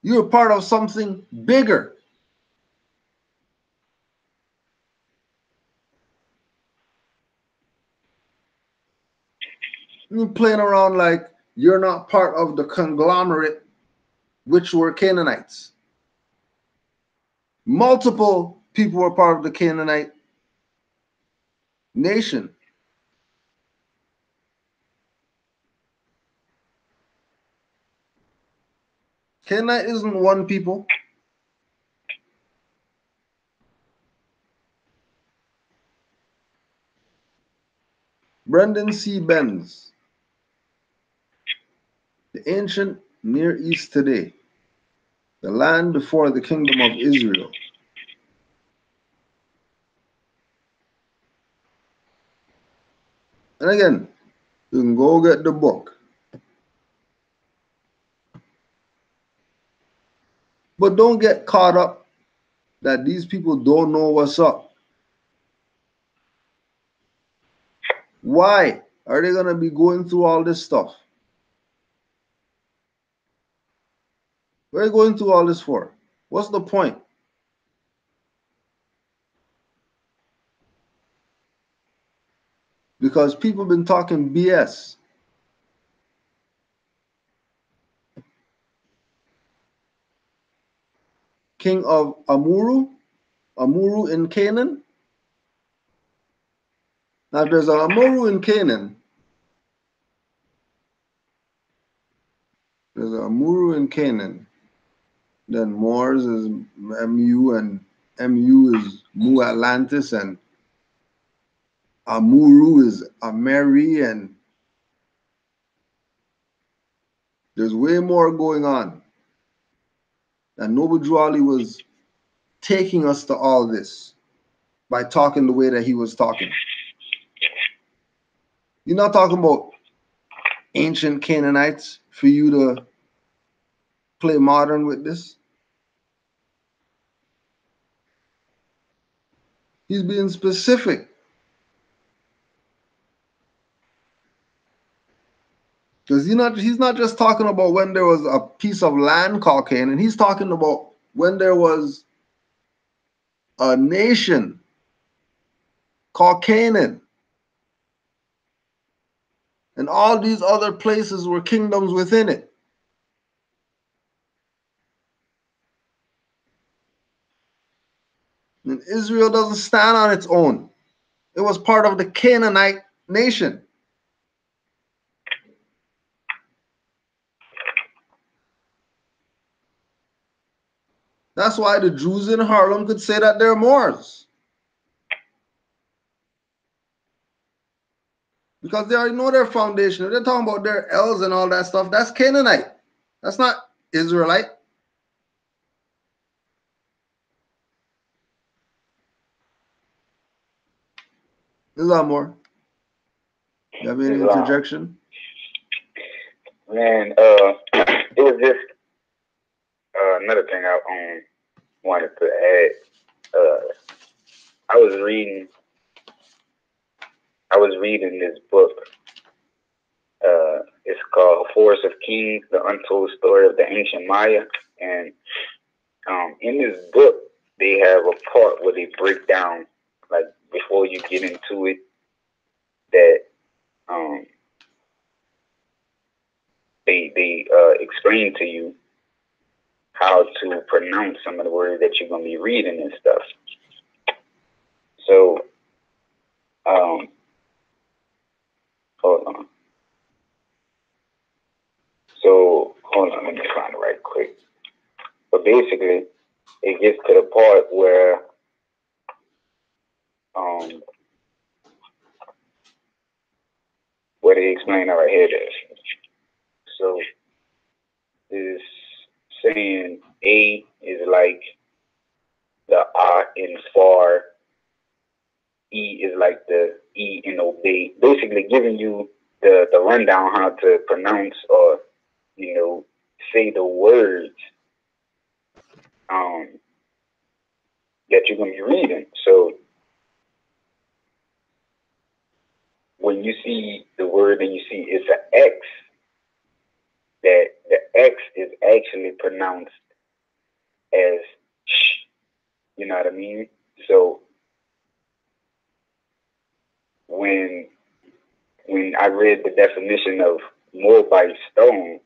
You're part of something bigger. You're playing around like you're not part of the conglomerate, which were Canaanites. Multiple people were part of the Canaanite nation. Canaanite isn't one people. Brendan C. Benz, the ancient Near East today, the land before the kingdom of Israel. And again, you can go get the book. But don't get caught up that these people don't know what's up. Why are they going to be going through all this stuff? What are you going through all this for? What's the point? Because people have been talking BS. King of Amuru in Canaan. Now, if there's an Amuru in Canaan, then Moors is MU and MU is Mu Atlantis and Amuru is Ameri, and there's way more going on. And Noble Drawley was taking us to all this by talking the way that he was talking. You're not talking about ancient Canaanites for you to play modern with this. He's being specific. Because he's not just talking about when there was a piece of land called Canaan. He's talking about when there was a nation called Canaan. And all these other places were kingdoms within it. And Israel doesn't stand on its own. It was part of the Canaanite nation. That's why the Jews in Harlem could say that they're Moors. Because they already know their foundation. If they're talking about their L's and all that stuff, that's Canaanite. That's not Israelite. There's a lot more. You have any interjection? Man, it was just another thing I wanted to add. I was reading this book. It's called Forest of Kings: The Untold Story of the Ancient Maya. And in this book, they have a part where they break down, like before you get into it, that they explain to you how to pronounce some of the words that you're gonna be reading and stuff. So, hold on. So, hold on, let me find it right quick. But basically, it gets to the part where they explain it right here. So, it's saying A is like the A in far, E is like the E in obey. Basically, giving you the rundown how to pronounce or say the words that you're gonna be reading. So when you see the word and you see it's an X, that the X is actually pronounced as sh. You know what I mean? So when I read the definition of Moabite stone,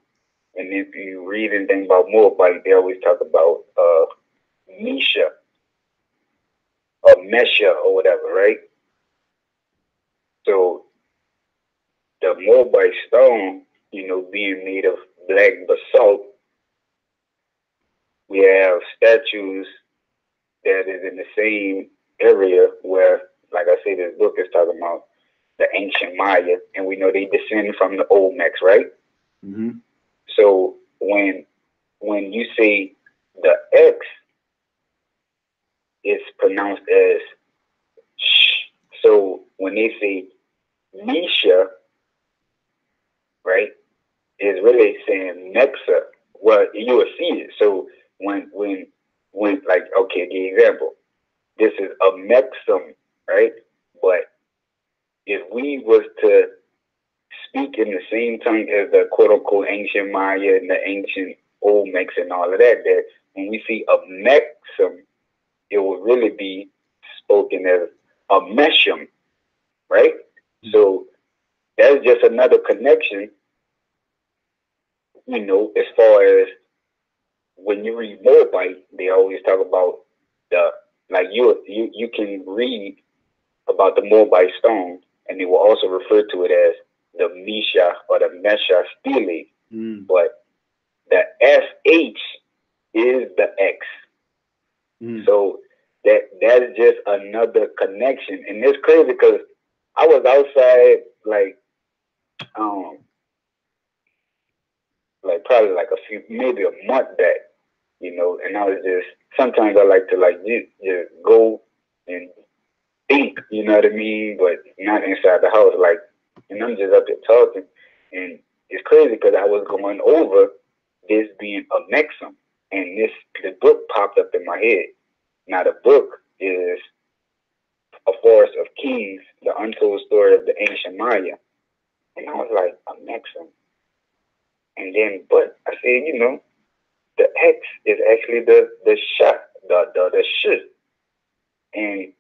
and if you read anything about Moabite, they always talk about Misha or Mesha or whatever, right? So the Moabite stone, being made of black basalt, we have statues that is in the same area where, like I say, this book is talking about the ancient Maya, and we know they descend from the Olmecs, right? Mm-hmm. So when you say the X is pronounced as sh, so when they say Misha, right, is really saying Mexa. Well, you will see it. So when like, okay, the example, this is a Mexum, right? But if we was to speak in the same tongue as the quote unquote ancient Maya and the ancient Olmecs and all of that, that when we see a Mexum, it would really be spoken as a Meshum, right? Mm-hmm. So that's just another connection, as far as when you read Moabite, they always talk about you can read about the Moabite stone, and they will also refer to it as the Misha or the Mesha stele. Mm. But the SH is the X. Mm. So that's just another connection. And it's crazy because I was outside probably maybe a month back, and I was just, sometimes I like to just go and think, you know what I mean, but not inside the house, and I'm just up there talking, and it's crazy because I was going over this being a Mexum, and the book popped up in my head. Now the book is A Forest of Kings, the untold story of the ancient Maya. And I was like, a Mexican. And then, but I said, you know, the X is actually the shot, the sh. And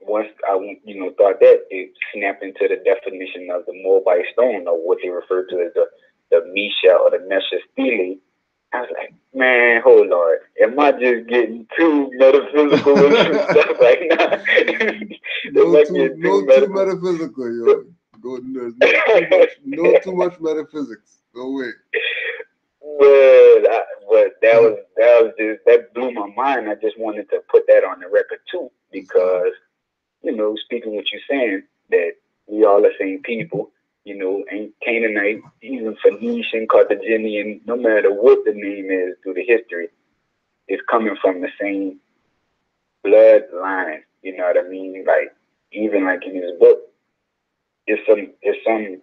once I, you know, thought that, it snapped into the definition of the Moabite stone, or what they refer to as the Misha or the Mesha Stele. I was like, man, hold on. Am I just getting too metaphysical with some stuff right now? No too metaphysical, yo. There's no too much metaphysics. No way. But that blew my mind. I just wanted to put that on the record too, because, you know, speaking what you're saying, that we all the same people, you know, and Canaanite, even Phoenician, Carthaginian, no matter what the name is through the history, is coming from the same bloodline. You know what I mean? Like, even like in his book, it's some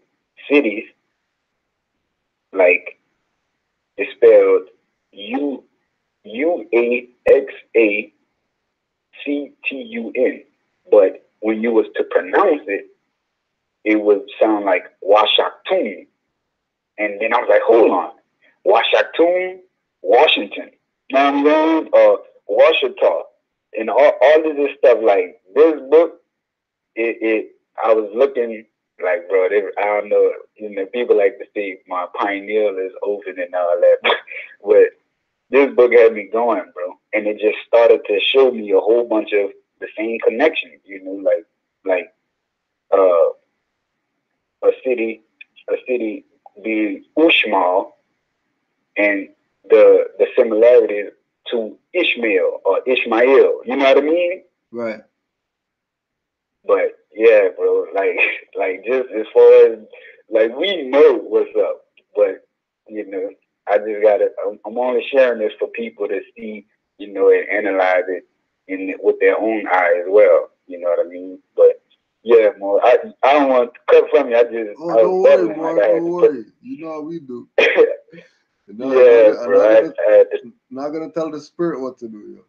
cities, like, it's spelled Uaxactun, but when you was to pronounce it, it would sound like Washington. And then I was like, hold on, Washington, Washington, Washita, and all of this stuff. Like, this book, I was looking like, bro, I don't know, you know, people like to say my pineal is open and all that, but this book had me going, bro, and it just started to show me a whole bunch of the same connections, you know, like a city being Ushmal, and the similarities to Ishmael or Ishmael, you know what I mean? Right. But yeah, bro, like just as far as, like, we know what's up, but, you know, I just gotta, I'm only sharing this for people to see, you know, and analyze it with their own eye as well, you know what I mean? But yeah, more, I don't want to cut from you. Don't worry, Mark. Don't worry. You know how we do. Not gonna tell the spirit what to do, yo.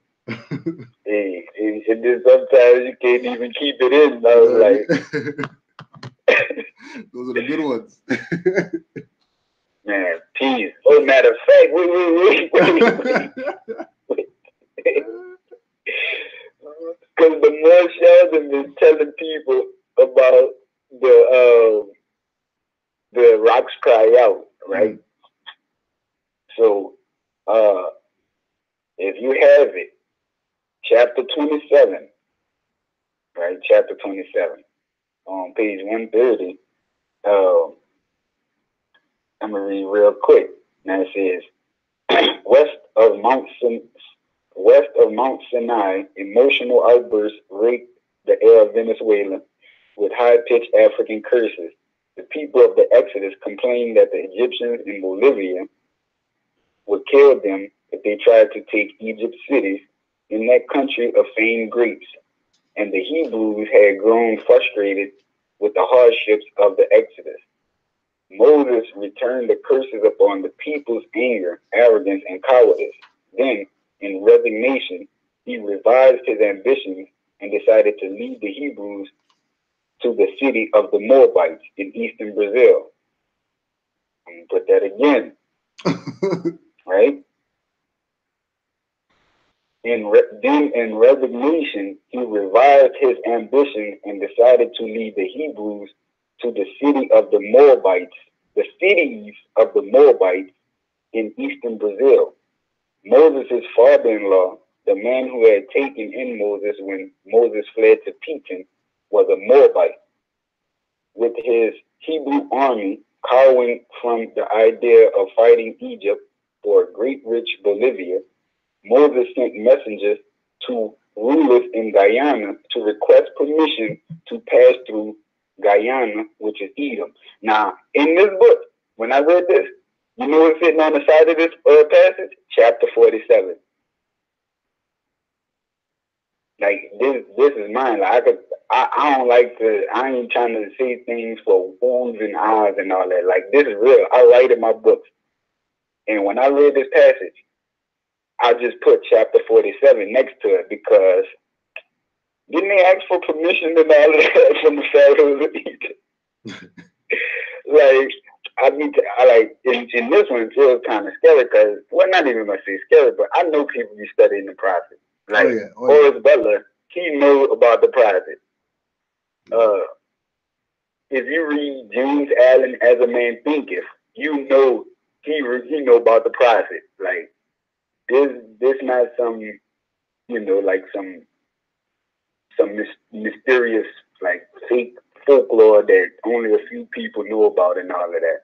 Hey, sometimes you can't even keep it in. I was like, those are the good ones. Man, peace. Oh, matter of fact, wait. Because the more Sheldon is telling people about the rocks cry out, right? So, if you have it, chapter 27, right? Chapter 27, on page 130. I'm gonna read real quick. Now it says, west of Mount Sinai, emotional outbursts rake the air of Venezuela with high-pitched African curses. The people of the Exodus complained that the Egyptians in Bolivia would kill them if they tried to take Egypt's cities in that country of famed grapes. And the Hebrews had grown frustrated with the hardships of the Exodus. Moses returned the curses upon the people's anger, arrogance, and cowardice. Then, in resignation, he revised his ambitions and decided to lead the Hebrews to the city of the Moabites in eastern Brazil. I'm going to put that again, right? Then, in resignation, he revised his ambitions and decided to lead the Hebrews to the city of the Moabites, the cities of the Moabites in eastern Brazil. Moses' father-in-law, the man who had taken in Moses when Moses fled to Pithom, was a Moabite. With his Hebrew army cowering from the idea of fighting Egypt for a great rich Bolivia, Moses sent messengers to rulers in Guyana to request permission to pass through Guyana, which is Edom. Now, in this book, when I read this, you know what's sitting on the side of this passage? Chapter 47. Like, this is mine. Like, I don't like to, I ain't trying to say things for oohs and ahs and all that. Like, this is real. I write in my books. And when I read this passage, I just put chapter 47 next to it because Didn't they ask for permission and all of that from the pharaohs of Egypt? Like, I like in this one, it was kind of scary because, well, not even gonna say scary, but I know people be studying the prophet. Like, Horace Butler, he knew about the prophet. If you read James Allen As a Man Thinketh, you know he know about the prophet. Like, this not some, you know, like some mysterious, like, fake folklore that only a few people know about and all of that.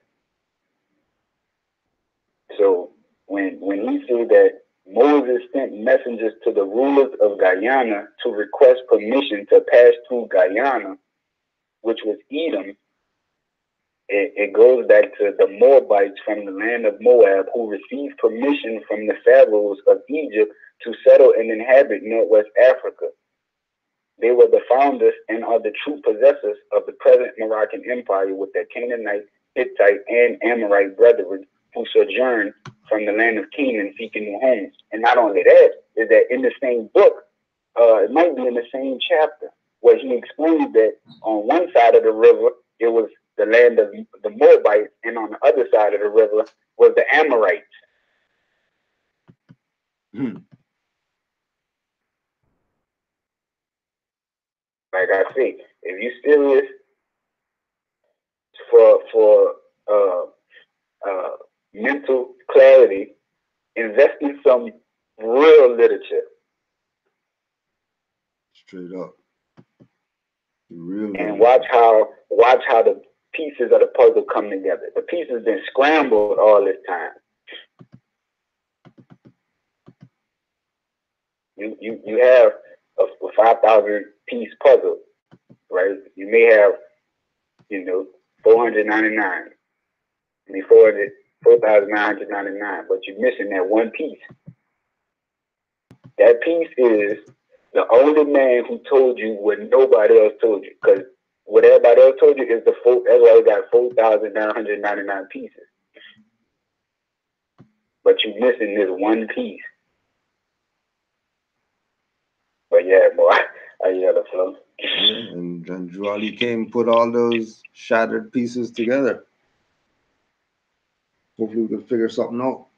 So when he said that Moses sent messengers to the rulers of Guyana to request permission to pass through Guyana, which was Edom, it goes back to the Moabites from the land of Moab who received permission from the pharaohs of Egypt to settle and inhabit Northwest Africa. They were the founders and are the true possessors of the present Moroccan Empire with their Canaanite, Hittite, and Amorite brethren who sojourned from the land of Canaan seeking new homes. And not only that, is that in the same book, it might be in the same chapter, where he explains that on one side of the river, it was the land of the Moabites, and on the other side of the river was the Amorites. Like I say, if you're serious for mental clarity, invest in some real literature. Straight up. Real and watch how the pieces of the puzzle come together. The pieces been scrambled all this time. You have a 5,000 piece puzzle, right? You may have, 499, 4,999, but you're missing that one piece. That piece is the only man who told you what nobody else told you, because what everybody else told you is that's why we got 4,999 pieces. But you're missing this one piece. But yeah, boy, I hear the flow. Yeah, and Juali came, put all those shattered pieces together. Hopefully we can figure something out.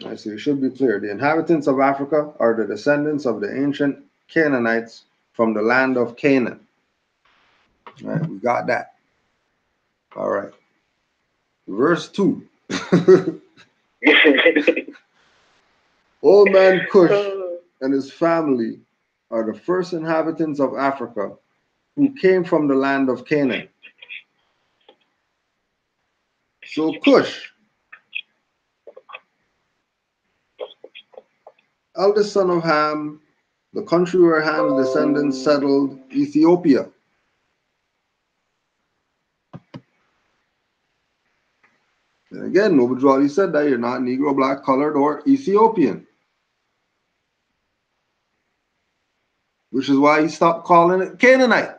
I see. It should be clear. The inhabitants of Africa are the descendants of the ancient Canaanites from the land of Canaan. All right, we got that. All right. Verse 2. Old man Cush and his family are the first inhabitants of Africa who came from the land of Canaan. So Cush, eldest son of Ham, the country where Ham's descendants settled, Ethiopia. And again, Nobujwali said that you're not Negro, black, colored, or Ethiopian. Which is why he stopped calling it Canaanite.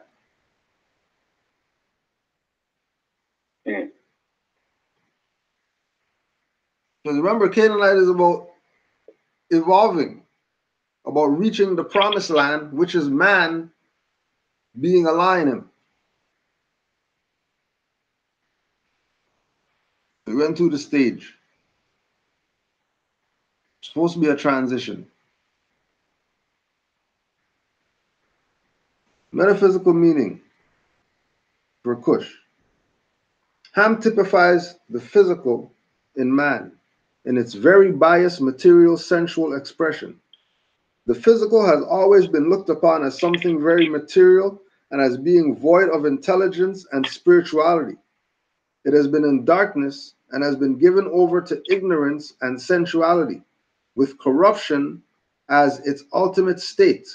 Because remember, Canaanite is about evolving, about reaching the promised land, which is man being aligned in him. We went through the stage. It's supposed to be a transition. Metaphysical meaning for Cush. Ham typifies the physical in man in its very biased material sensual expression. The physical has always been looked upon as something very material and as being void of intelligence and spirituality. It has been in darkness and has been given over to ignorance and sensuality, with corruption as its ultimate state.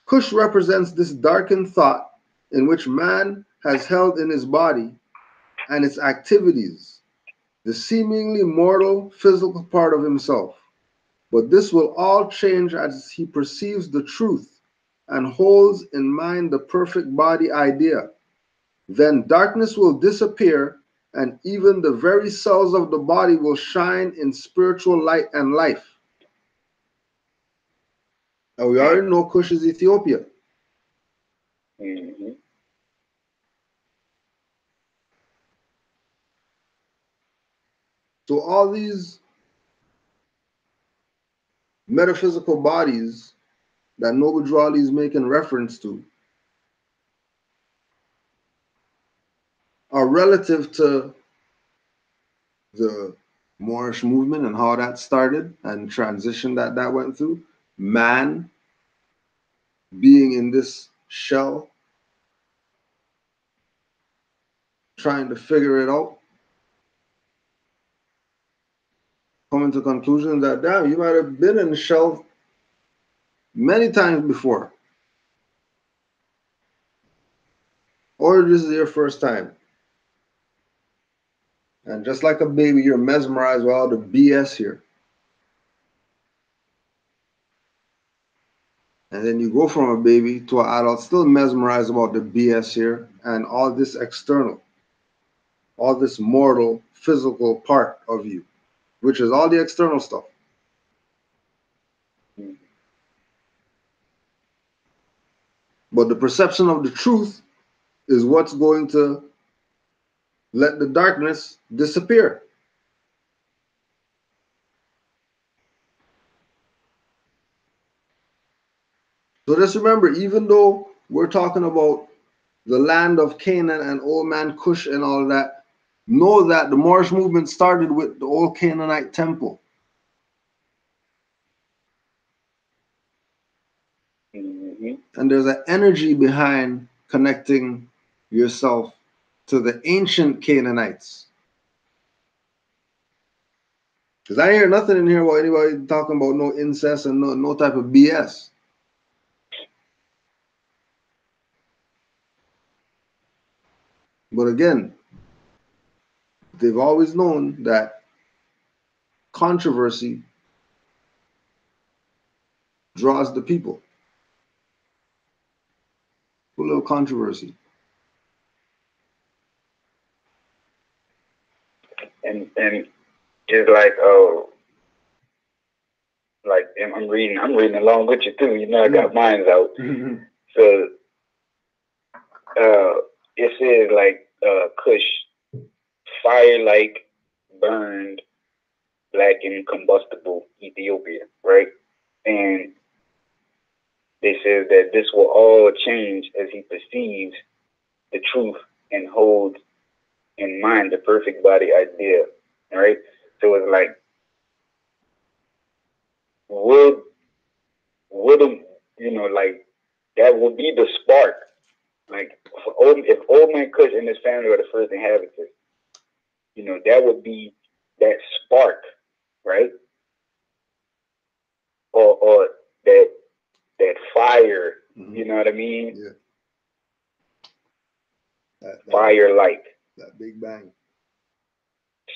Cush represents this darkened thought in which man has held in his body and its activities, the seemingly mortal physical part of himself. But this will all change as he perceives the truth and holds in mind the perfect body idea. Then darkness will disappear, and even the very cells of the body will shine in spiritual light and life. And we already know Kush is Ethiopia. Mm-hmm. So all these metaphysical bodies that Noble Drew Ali is making reference to are relative to the Moorish movement and how that started and transition that went through. Man being in this shell, trying to figure it out, coming to conclusion that, damn, you might have been in the shell many times before. Or this is your first time. And just like a baby, you're mesmerized by all the BS here. And then you go from a baby to an adult, still mesmerized about the BS here and all this external, all this mortal, physical part of you, which is all the external stuff. But the perception of the truth is what's going to let the darkness disappear. So just remember, even though we're talking about the land of Canaan and old man Cush and all that, know that the Moorish movement started with the old Canaanite temple. Mm-hmm. And there's an energy behind connecting yourself to the ancient Canaanites. Because I hear nothing in here about anybody talking about no incest and no type of BS. But again, they've always known that controversy draws the people. A little controversy. And it's like I'm reading along with you too. You know, I got mine out. So it says like Kush, fire-like, burned, black and combustible Ethiopia, right? And they said that this will all change as he perceives the truth and holds in mind the perfect body idea, right? So it's like, would you know, like that would be the spark. Like if old man Kush and his family were the first inhabitants, you know, that would be that spark, right? Or that fire, you know what I mean? Yeah. Fire like. That big bang.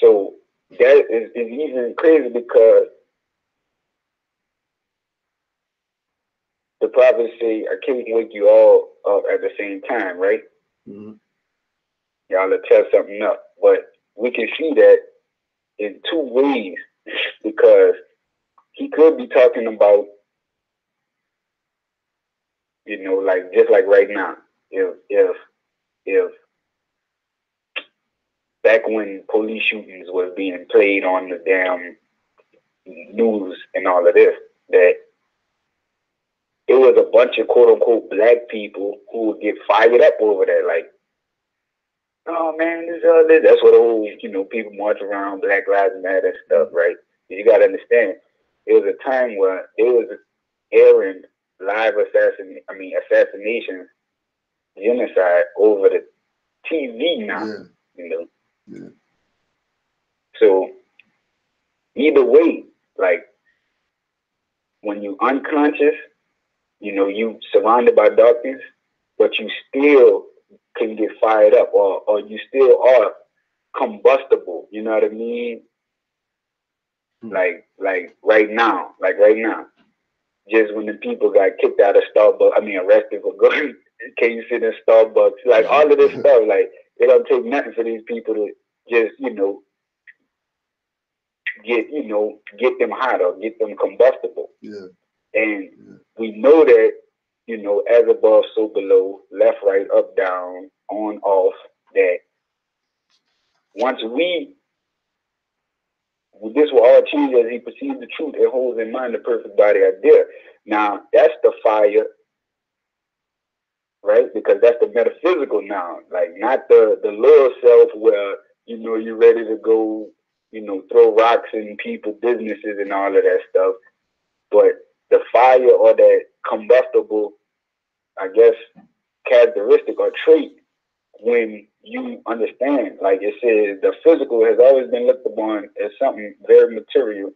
So that is even crazy because the prophets say, I can't wake you all up at the same time, right? Mm-hmm. Y'all will tell something up. But we can see that in two ways because he could be talking about, you know, like just like right now, if back when police shootings was being played on the damn news and all of this, that it was a bunch of quote unquote black people who would get fired up over that, like, oh man, this. That's what old, you know, people march around Black Lives Matter and stuff, right? You gotta understand, it was a time where it was airing live assassinations, genocide over the TV now, you know. Yeah. So either way, like when you unconscious, you know, you surrounded by darkness, but you still can get fired up, or you still are combustible. You know what I mean? Like right now, just when the people got kicked out of Starbucks, arrested for going, can you sit in Starbucks? Like all of this stuff, like it don't take nothing for these people to just, you know, get them hot or get them combustible. Yeah. And we know that, you know, as above, so below, left, right, up, down, on, off, that once this will all change as he perceives the truth and holds in mind the perfect body idea. Now, that's the fire, right? Because that's the metaphysical now, like not the lower self where, you know, you're ready to go, you know, throw rocks in people, businesses and all of that stuff. But the fire or that combustible, I guess, characteristic or trait, when you understand, like it says, the physical has always been looked upon as something very material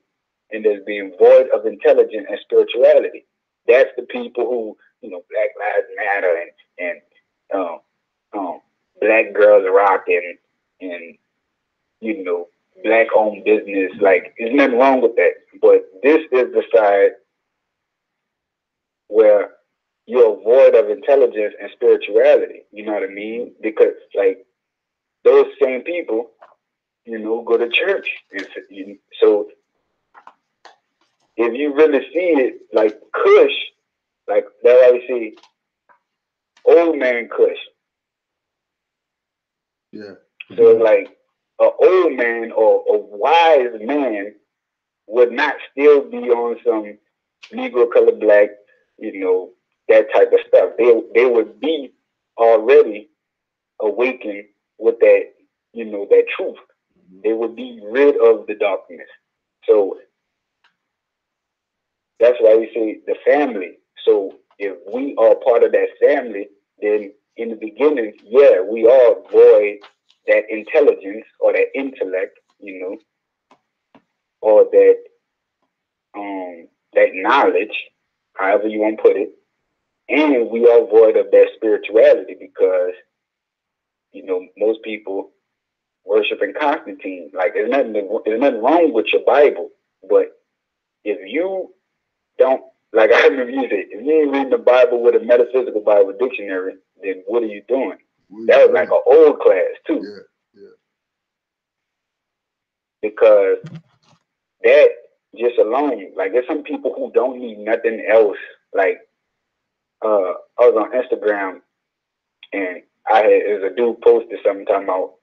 and as being void of intelligence and spirituality. That's the people who, you know, Black Lives Matter and Black Girls Rock and you know, Black owned business. Like, there's nothing wrong with that. But this is the side where you're void of intelligence and spirituality. You know what I mean? Because, like, those same people, you know, go to church. So if you really see it, like Kush, like that I see, old man Kush. Yeah. So it's like an old man or a wise man would not still be on some Negro color black, you know, that type of stuff. They would be already awakened with that, you know, that truth. They would be rid of the darkness. So that's why we say the family. So if we are part of that family, then in the beginning, yeah, we are void that intelligence or that intellect, you know, or that that knowledge, however you want to put it, and we are void of that spirituality because, you know, most people worshiping Constantine. Like, there's nothing wrong with your Bible, but if you don't, like I remember you said, if you ain't reading the Bible with a metaphysical Bible dictionary, then what are you doing? That was like an old class too. Yeah, yeah. Because that just alone, like there's some people who don't need nothing else. Like I was on Instagram and there's a dude posted something talking about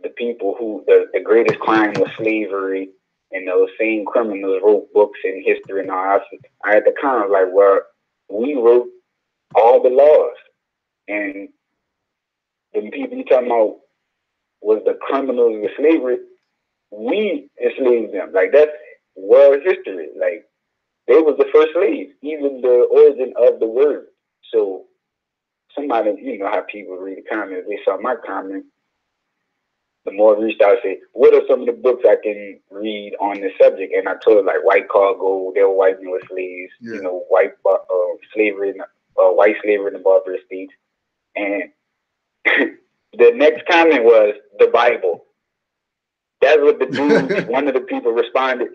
the people who the greatest crime was slavery, and those same criminals wrote books in history and all. I had to kind of like, well, we wrote all the laws, and the people you talking about was the criminals with slavery. We enslaved them. Like, that's world history. Like, they was the first slaves, even the origin of the word. So somebody, you know how people read the comments, they saw my comment. The more I reached out, I said, what are some of the books I can read on this subject? And I told like White Cargo, they were white men with slaves, you know, white slavery, white slavery in the barbarous states. And the next comment was the Bible. That's what the dude, one of the people responded.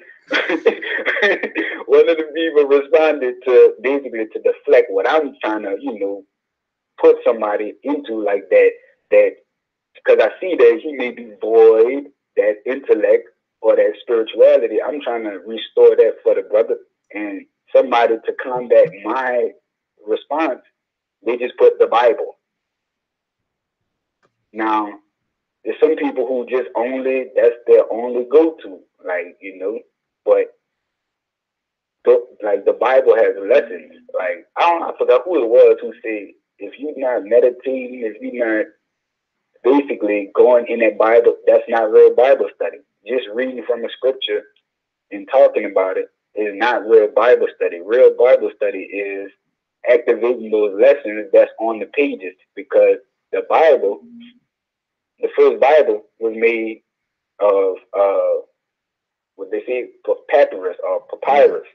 One of the people responded to basically to deflect what I'm trying to, you know, put somebody into, like that because I see that he may be void that intellect or that spirituality. I'm trying to restore that for the brother, and somebody to combat my response, they just put the Bible. Now, there's some people who just that's their only go-to, like, you know, but like the Bible has lessons. Like, I forgot who it was who said, if you're not meditating, if you're not basically going in that Bible, that's not real Bible study. Just reading from a scripture and talking about it is not real Bible study. Real Bible study is activating those lessons that's on the pages, because the Bible, the first Bible was made of what they say, papyrus or papyrus,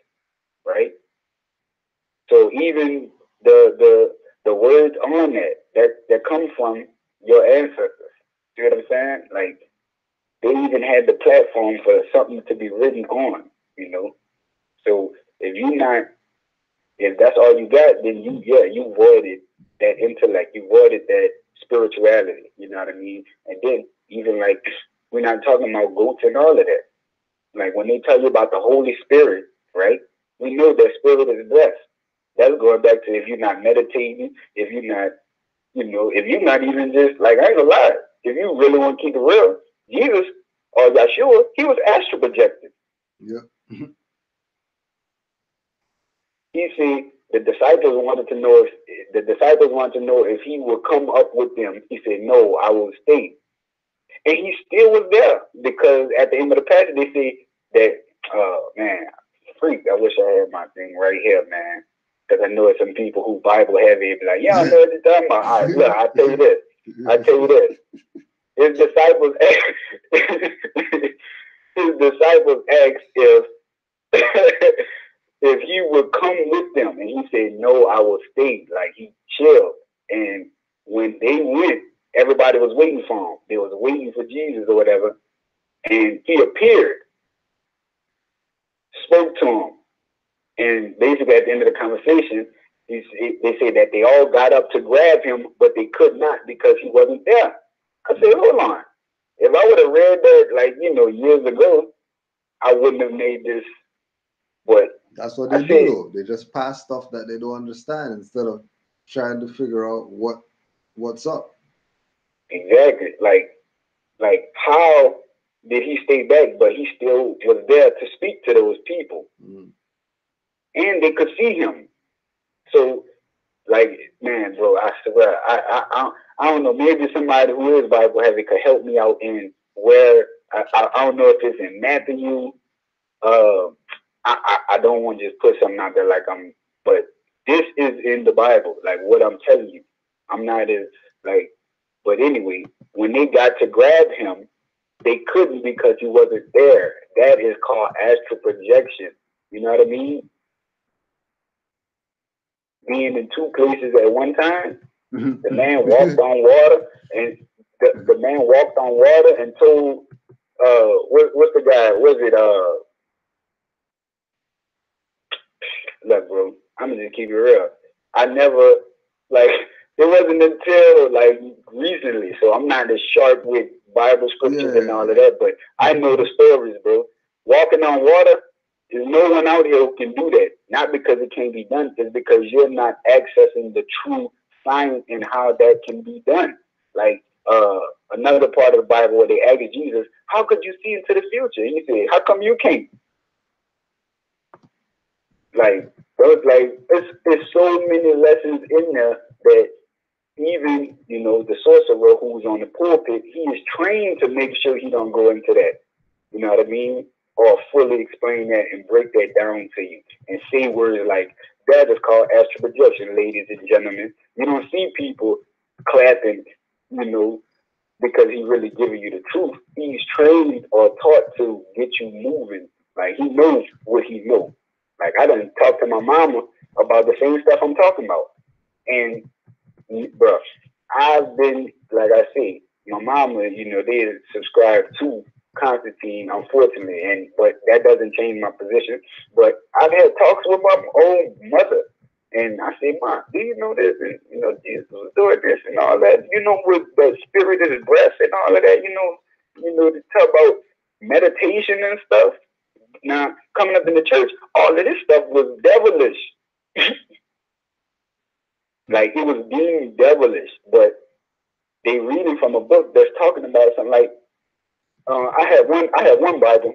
right? So even the words on that come from your ancestors. See what I'm saying? Like, they even had the platform for something to be written on, you know. So if that's all you got, then you voided that intellect, you voided that spirituality, you know what I mean? And then even like, we're not talking about goats and all of that. Like, when they tell you about the Holy Spirit, right? we know that spirit is blessed. That's going back to if you're not meditating, if you're not, if you're not even just, like, I ain't gonna lie, if you really want to keep it real, Jesus or Yeshua, he was astral projected. Yeah. He said the disciples wanted to know if he would come up with them. He said, no, I will stay. And he still was there, because at the end of the passage, they say that, man, freak, I wish I had my thing right here, man. Because I know it's some people who Bible heavy be like, yeah, I know what you're talking about. All right, look, I'll tell you this. His disciples asked if he would come with them. And he said, no, I will stay. Like, he chilled. And when they went, everybody was waiting for him. They was waiting for Jesus or whatever. And he appeared, spoke to him. And basically at the end of the conversation, they say that they all got up to grab him, but they could not because he wasn't there. I said, hold on. If I would have read that, like, years ago, I wouldn't have made this. But that's what they do, though. They just pass stuff that they don't understand instead of trying to figure out what's up. Exactly. Like how did he stay back, but he still was there to speak to those people. And they could see him. So, like, man, bro, I swear, I don't know. Maybe somebody who is Bible heavy could help me out in where I don't know if it's in Matthew. I don't want to just put something out there like but this is in the Bible. Like what I'm telling you, I'm not as like. But anyway, when they got to grab him, they couldn't because he wasn't there. That is called astral projection. You know what I mean? Being in two places at one time. The man walked on water, and the man walked on water and told what's the guy? Was it look, bro, I'm gonna just keep it real. I never it wasn't until like recently, so I'm not as sharp with Bible scriptures and all of that, but I know the stories, bro. Walking on water, there's no one out here who can do that. Not because it can't be done, it's because you're not accessing the true science and how that can be done. Like another part of the Bible where they asked Jesus, how could you see into the future? And he said, how come you can't? Like, it's so many lessons in there that even, the sorcerer who's on the pulpit, he is trained to make sure he don't go into that. You know what I mean? Or fully explain that and break that down to you and say words like, that is called astral projection, ladies and gentlemen. You don't see people clapping, because he's really giving you the truth. He's trained or taught to get you moving. Like, he knows what he knows. Like, I done talked to my mama about the same stuff I'm talking about. And, bro, I've been, like I say, my mama, they subscribe to Constantine, unfortunately, but that doesn't change my position. But I've had talks with my own mother, and I say, Mom, do you know this? And, Jesus was doing this and all that. With the spirit of his breath and all of that, to talk about meditation and stuff. Now, coming up in the church, all of this stuff was devilish. Like, it was being devilish, but they reading from a book that's talking about something like, I had one Bible.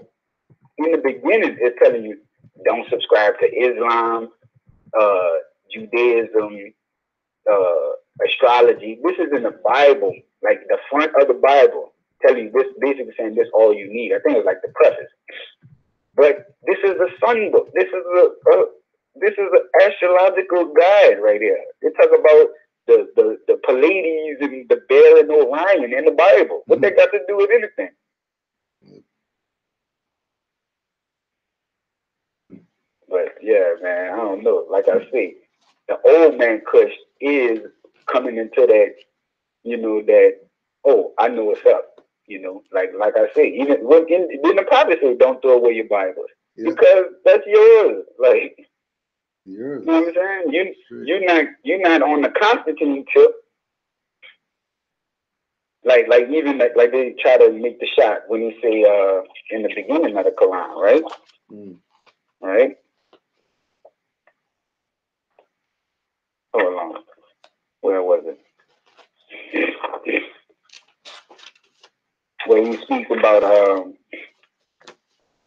In the beginning, it's telling you, don't subscribe to Islam, Judaism, astrology. This is in the Bible, like the front of the Bible, telling you this, basically saying this all you need. I think it's like the preface. But this is the sun book. This is an astrological guide right here. They talk about the Pleiades and the Bear and Orion in the Bible. What they got to do with anything? But yeah, man, I don't know. Like I say, the old man Kush is coming into that, that, oh, I know what's up. Like I say, even in the prophet say, don't throw away your Bibles because that's yours. Like, yours. You know what I'm saying? You're not on the Constantine tip. Like even like they try to make the shot when you say in the beginning of the Quran, right? Right? Hold on. Where was it? Where he speaks about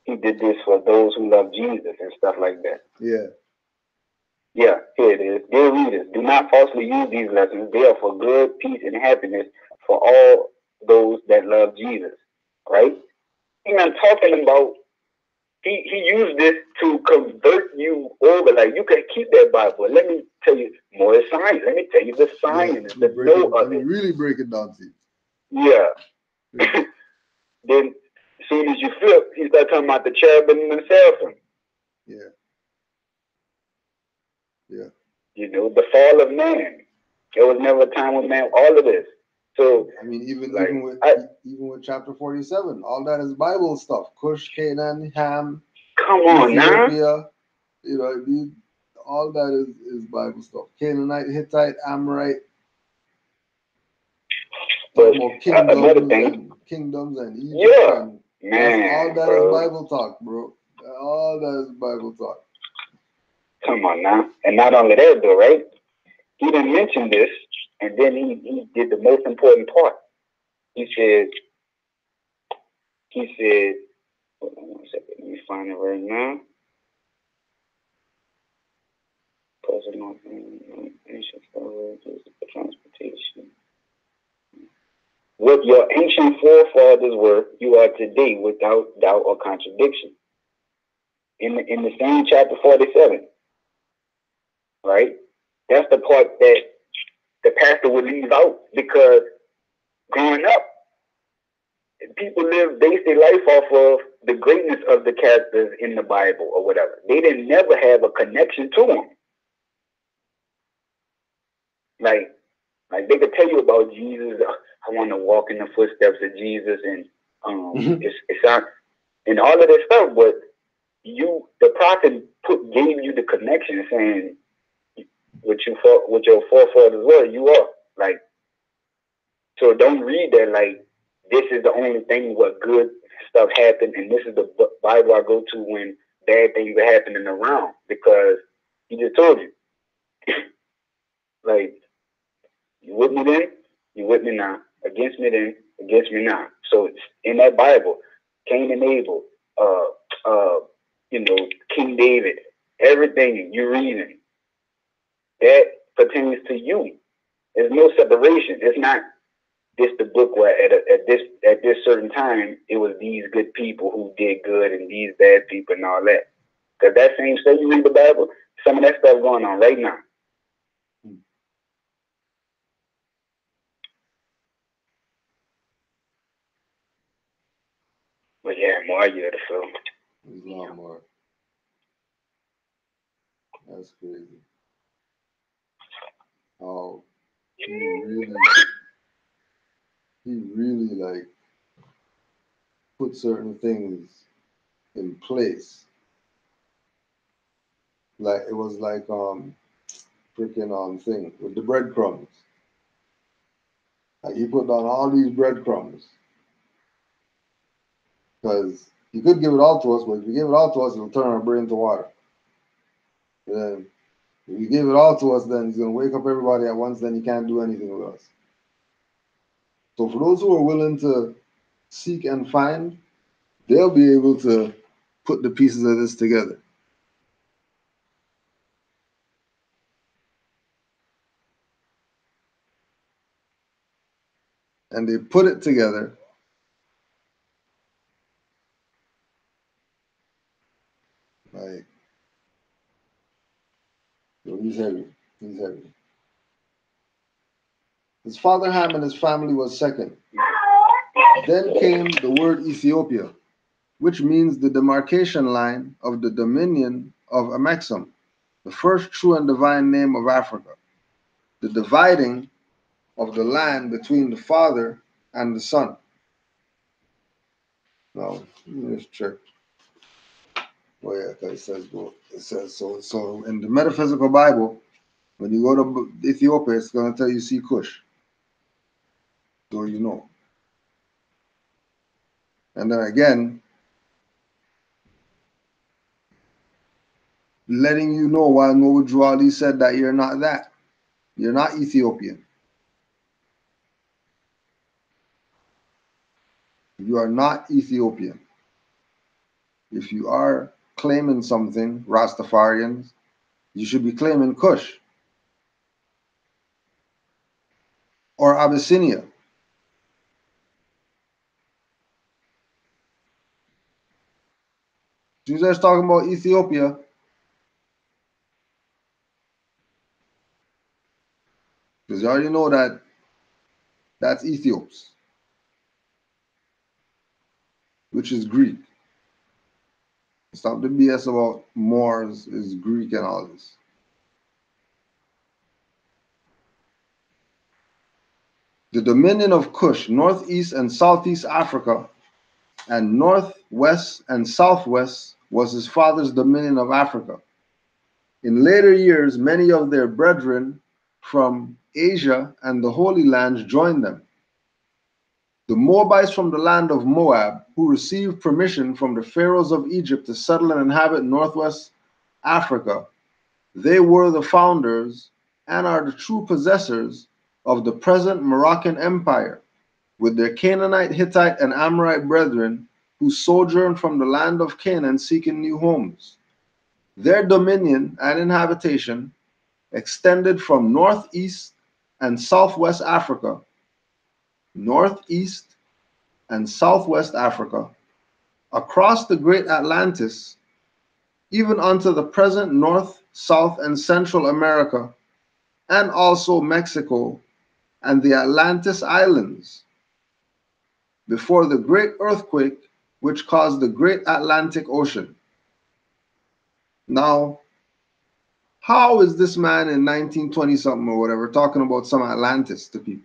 he did this for those who love Jesus and stuff like that. Yeah. Yeah, here it is. Dear readers, do not falsely use these lessons. They are for good, peace, and happiness for all those that love Jesus. Right? He's not talking about, he used this to convert you over. Like, you can keep that Bible. Let me tell you more signs. Let me tell you the signs. Yeah, let me really break it down to you. Yeah. Then, as soon as you flip, he start talking about the cherubim and the seraphim. Yeah. Yeah. You know, the fall of man. There was never a time when man, all of this. So I mean, even with chapter 47, all that is Bible stuff. Cush, Canaan, Ham, come on, Ethiopia, now. you know, all that is Bible stuff. Canaanite, Hittite, Amorite. But another thing, kingdoms and Egypt. Yeah, and man, all that bro. is Bible talk, bro. All that is Bible talk. Come on now. And not only that, though, right? He didn't mention this, and then he did the most important part. He said, hold on 1 second, let me find it right now. Personal transportation. What your ancient forefathers were, you are today without doubt or contradiction. In the same chapter 47, right? That's the part that the pastor would leave out, because growing up, people base their life off of the greatness of the characters in the Bible or whatever. They didn't never have a connection to them. Like they could tell you about Jesus. I want to walk in the footsteps of Jesus, and it's not, and all of this stuff. But the prophet gave you the connection, saying what your forefathers were, you are. Like, so don't read that like this is the only thing where good stuff happened, and this is the Bible I go to when bad things are happening around, because he just told you. Like, you with me then? You with me now? Against me then? Against me now? So it's in that Bible, Cain and Abel, King David, everything you're reading, that pertains to you. There's no separation. It's not this the book where at this certain time it was these good people who did good and these bad people and all that. Because that same stuff you read the Bible, some of that stuff going on right now. But yeah, more year to fill. There's a lot more. That's crazy. Oh, he really like put certain things in place. Like it was like freaking thing with the breadcrumbs. Like he put down all these breadcrumbs. Because he could give it all to us, but if you give it all to us, it'll turn our brain to water. And then if you give it all to us, then he's going to wake up everybody at once, then he can't do anything with us. So for those who are willing to seek and find, they'll be able to put the pieces of this together. And they put it together. Like, so he's heavy. He's heavy. His father Ham and his family was second. Then came the word Ethiopia, which means the demarcation line of the dominion of Amexem, the first true and divine name of Africa, the dividing of the land between the Father and the Son. Now, let me just check. Oh yeah, because it says both. It says so. So in the metaphysical Bible, when you go to Ethiopia, it's going to tell you see Cush. So you know. And then again, letting you know why Noah Drawley said that you're not that. You're not Ethiopian. You are not Ethiopian. If you are claiming something, Rastafarians, you should be claiming Kush or Abyssinia. As soon as I was talking about Ethiopia, because you already know that that's Ethiops, which is Greek. Stop the BS about Moors is Greek and all this. The dominion of Kush, northeast and southeast Africa, and northwest and southwest was his father's dominion of Africa. In later years, many of their brethren from Asia and the Holy Lands joined them. The Moabites from the land of Moab, who received permission from the pharaohs of Egypt to settle and inhabit northwest Africa, they were the founders and are the true possessors of the present Moroccan Empire, with their Canaanite, Hittite, and Amorite brethren who sojourned from the land of Canaan seeking new homes. Their dominion and inhabitation extended from northeast and southwest Africa, northeast and southwest Africa, across the great Atlantis, even unto the present North, South, and Central America, and also Mexico and the Atlantis Islands, before the great earthquake which caused the great Atlantic Ocean. Now, how is this man in 1920 something or whatever talking about some Atlantis to people?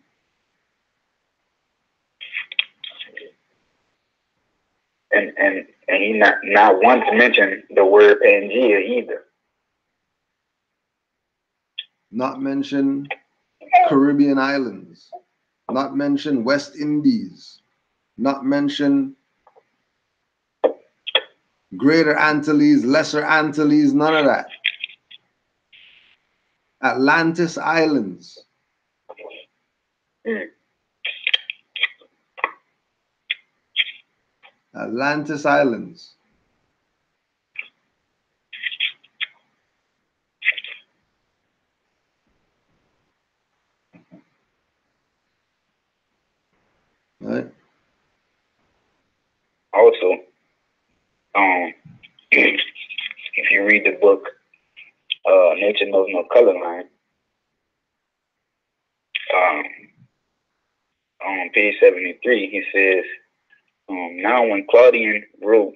And he not once mentioned the word Pangea either. Not mention Caribbean islands, not mention West Indies, not mention Greater Antilles, Lesser Antilles, none of that. Atlantis Islands. Atlantis Islands. Right. Also, if you read the book Nature Knows No Color Line, on page 73, he says, now when Claudian wrote,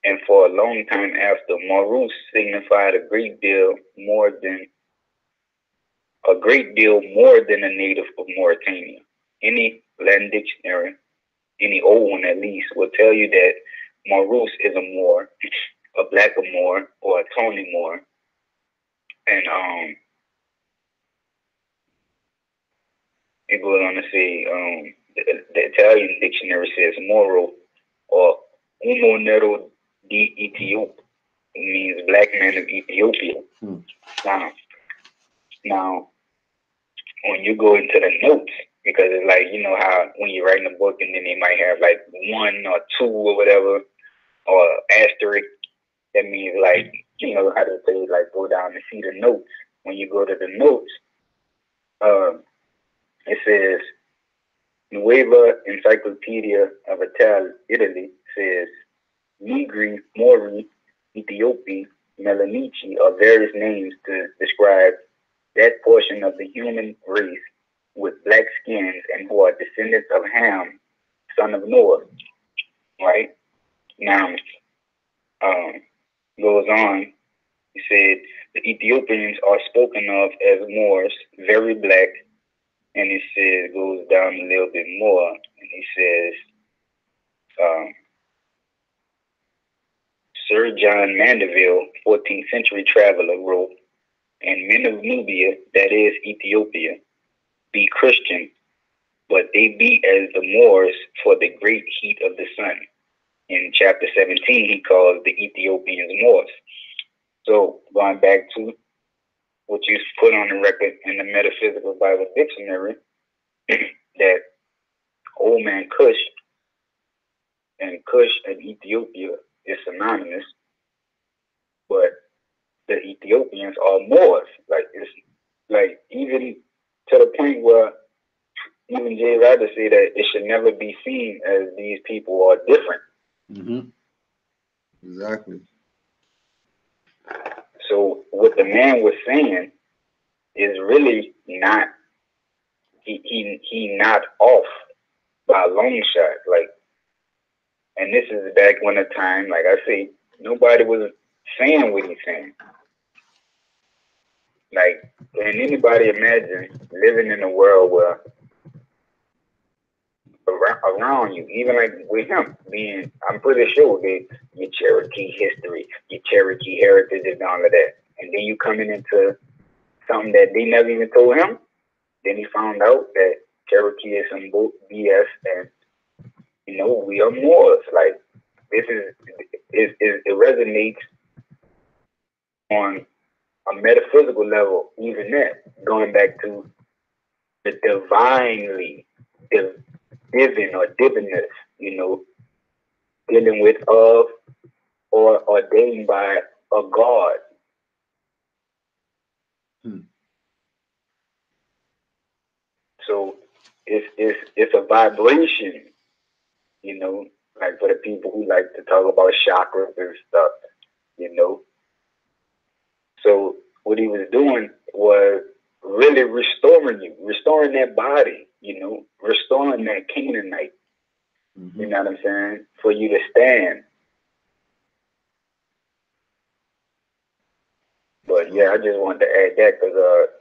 and for a long time after, Maurus signified a great deal more than a native of Mauritania. Any Latin dictionary, any old one at least, will tell you that Maurus is a Moor, a black Moor, or a Tony Moor. And it goes on to say, the Italian dictionary says Moro or Uno Nero di Ethiopia, means black man of Ethiopia. Now, when you go into the notes, because it's like, you know how when you're writing a book and then they might have like 1 or 2 or whatever, or asterisk, that means like, you know, how to say, like go down and see the notes. When you go to the notes, it says, Nueva Encyclopedia of Italy says, Negri, Mori, Ethiopi, Melanici are various names to describe that portion of the human race with black skins and who are descendants of Ham, son of Noah. Right? Now, goes on, he said, the Ethiopians are spoken of as Moors, very black, and he says, goes down a little bit more, and he says, Sir John Mandeville, 14th century traveler, wrote, and men of Nubia, that is Ethiopia, be Christian, but they be as the Moors for the great heat of the sun. In chapter 17, he calls the Ethiopians Moors. So going back to what you put on the record in the Metaphysical Bible Dictionary, that old man Cush and Ethiopia is synonymous, but the Ethiopians are Moors. Like, it's like, even to the point where even Jay Ryder say that it should never be seen as these people are different. Mm-hmm. Exactly. So what the man was saying is really not, he not off by a long shot. Like, and this is back when the time, like I say, nobody was saying what he's saying. Like, can anybody imagine living in a world where around you, even like with him being, I'm pretty sure that your Cherokee history, your Cherokee heritage and all of that, and then you coming into something that they never even told him. Then he found out that Cherokee is some BS, and you know, we are Moors. Like, this it resonates on a metaphysical level, even that, going back to the divinely divin or divinous, you know, dealing with of or ordained by a god. So it's a vibration, you know, like for the people who like to talk about chakras and stuff, you know. So what he was doing was really restoring you, restoring that body, you know, restoring that Canaanite. Mm-hmm. You know what I'm saying? For you to stand. But yeah, I just wanted to add that because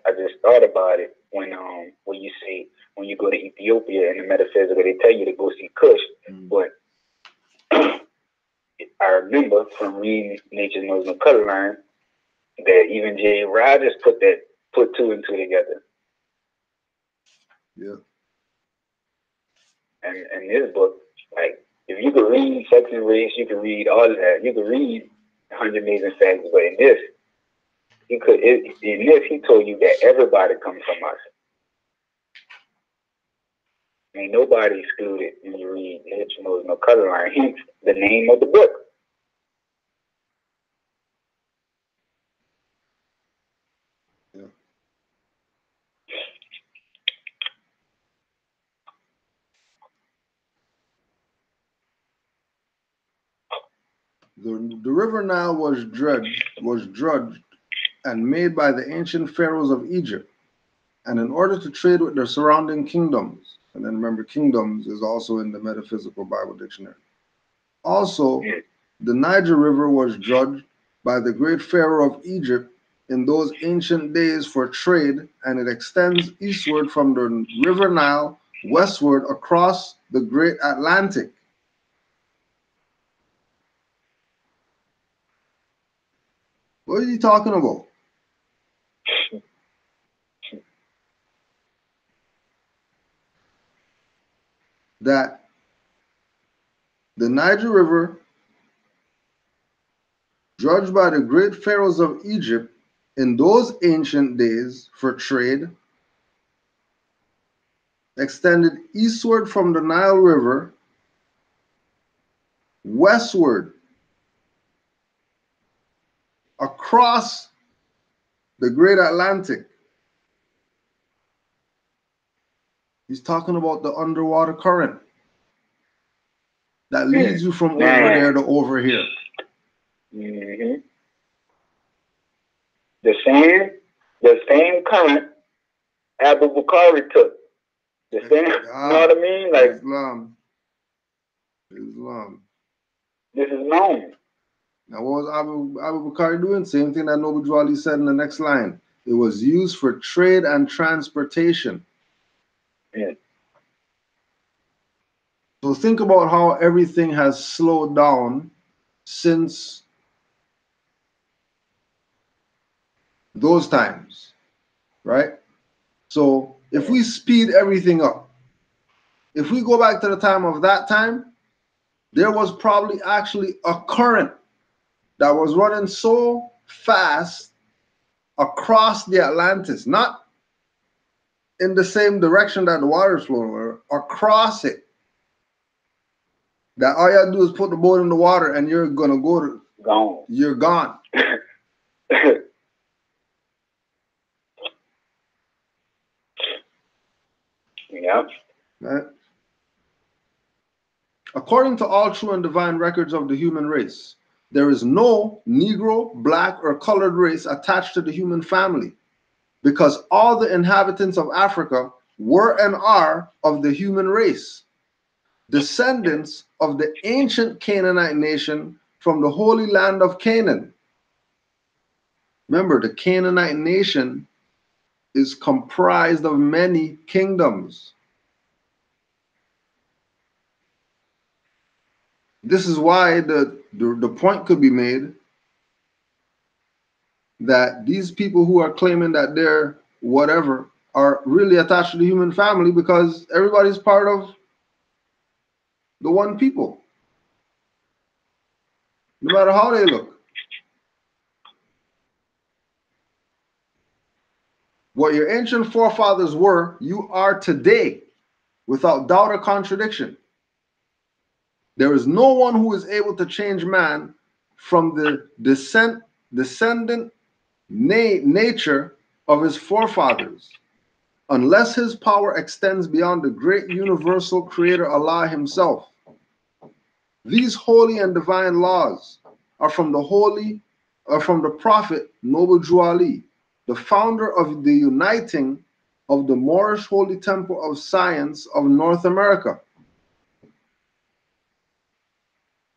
I just thought about it when you say, when you go to Ethiopia in the metaphysical, they tell you to go see Kush. Mm-hmm. But I remember from reading Nature's Knows No Color Line that even J. Rogers put two and two together. Yeah. And this book, like, if you could read Sex and Race, you could read all of that. You could read 100 Amazing Facts, but in this, he told you that everybody comes from us. Ain't nobody excluded when you read Nature Knows No Color Line, hence the name of the book. Yeah. The river Nile was dredged and made by the ancient pharaohs of Egypt, and in order to trade with their surrounding kingdoms. And then remember, kingdoms is also in the Metaphysical Bible Dictionary. Also, the Niger River was dredged by the great pharaoh of Egypt in those ancient days for trade, and it extends eastward from the river Nile westward across the great Atlantic. What are you talking about? That the Niger River, dredged by the great pharaohs of Egypt in those ancient days for trade, extended eastward from the Nile River, westward, across the great Atlantic. He's talking about the underwater current that leads you from over there to over here. Mm-hmm. The same current Abu Bakari took. The same, you know what I mean? Like Islam. This is known. Now, what was Abu Bakari doing? Same thing that Noble Drew Ali said in the next line. It was used for trade and transportation. Yeah. So think about how everything has slowed down since those times, right? So if we speed everything up, if we go back to the time of that time, there was probably actually a current that was running so fast across the Atlantis, not in the same direction that the water is flowing, across it. That all you have to do is put the boat in the water and you're gonna go to gone. You're gone. Yeah. Right? According to all true and divine records of the human race, there is no Negro, black, or colored race attached to the human family, because all the inhabitants of Africa were and are of the human race, descendants of the ancient Canaanite nation from the Holy Land of Canaan. Remember, the Canaanite nation is comprised of many kingdoms. This is why the point could be made that these people who are claiming that they're whatever are really attached to the human family, because everybody's part of the one people, no matter how they look. What your ancient forefathers were, you are today, without doubt or contradiction. There is no one who is able to change man from the descendant nature of his forefathers, unless his power extends beyond the great universal creator Allah himself. These holy and divine laws are from the prophet Noble Drew Ali, the founder of the uniting of the Moorish Holy Temple of Science of North America.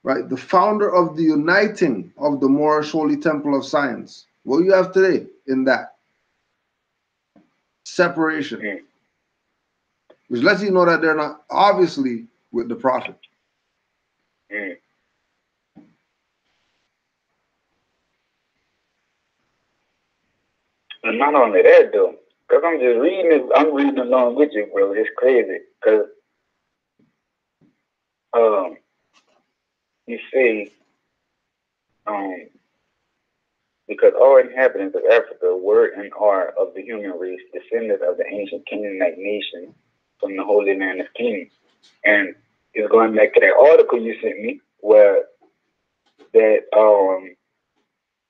Right? The founder of the uniting of the Moorish Holy Temple of Science. What do you have today in that? Separation. Which lets you know that they're not obviously with the prophet. And not only that, though, because I'm just reading it, I'm reading along with you, bro. It's crazy. Because you see, because all inhabitants of Africa were and are of the human race, descendants of the ancient Canaanite nation from the Holy Land of Canaan. And it's going back to that article you sent me, where that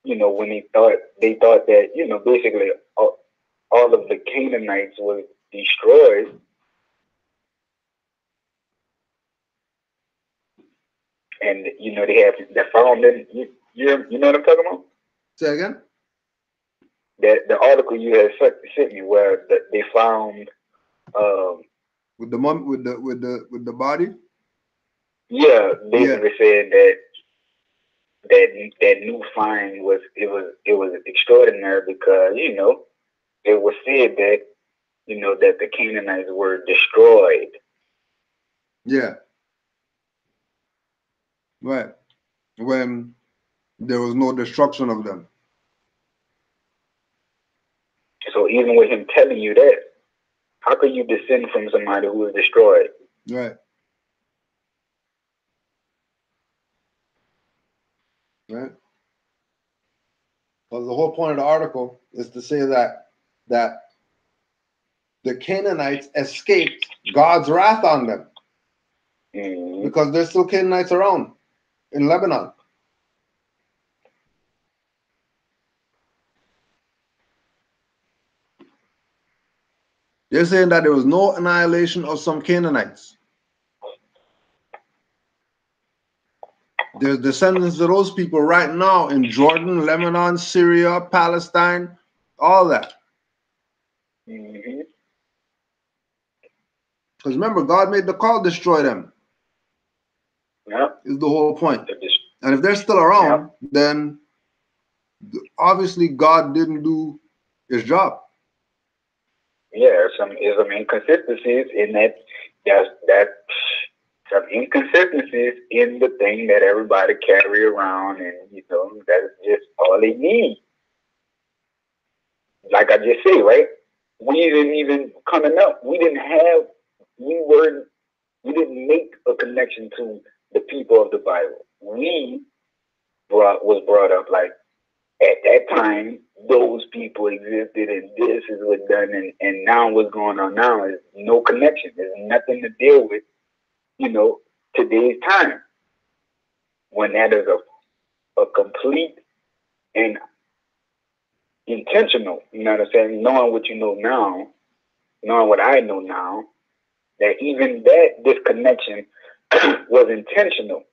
you know, when they thought that, you know, basically all of the Canaanites were destroyed. And, you know, they found them. You know what I'm talking about? Say again? The article you had sent me, where they found with the mum with the body. Yeah, basically saying that new find was extraordinary, because, you know, it was said that, you know, that the Canaanites were destroyed. Yeah. Right. When there was no destruction of them. So even with him telling you that, how could you descend from somebody who was destroyed? Right. Right. Because the whole point of the article is to say that the Canaanites escaped God's wrath on them. Because there's still Canaanites around in Lebanon. They're saying that there was no annihilation of some Canaanites. There's descendants of those people right now in Jordan, Lebanon, Syria, Palestine, all that. Because remember, God made the call, destroy them. Yeah. Is the whole point. And if they're still around, then obviously God didn't do his job. Yeah, there's some inconsistencies in that. That's some inconsistencies in the thing that everybody carry around, and, you know, that's just all they need. Like I just said, right? We didn't even coming up. We didn't make a connection to the people of the Bible. We was brought up like, at that time, those people existed and this is what's done, and now what's going on now is no connection. There's nothing to deal with, you know, today's time. When that is a complete and intentional, you know what I'm saying? Knowing what you know now, knowing what I know now, that even that disconnection was intentional.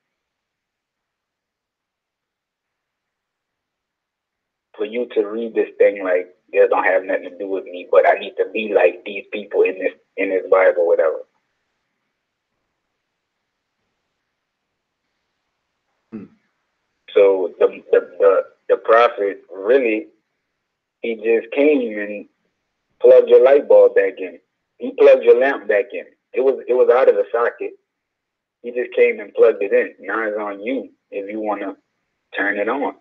For you to read this thing like this don't have nothing to do with me, but I need to be like these people in this Bible, whatever. So the prophet really, he just came and plugged your light bulb back in. He plugged your lamp back in. It was out of the socket. He just came and plugged it in. Now it's on you if you want to turn it on.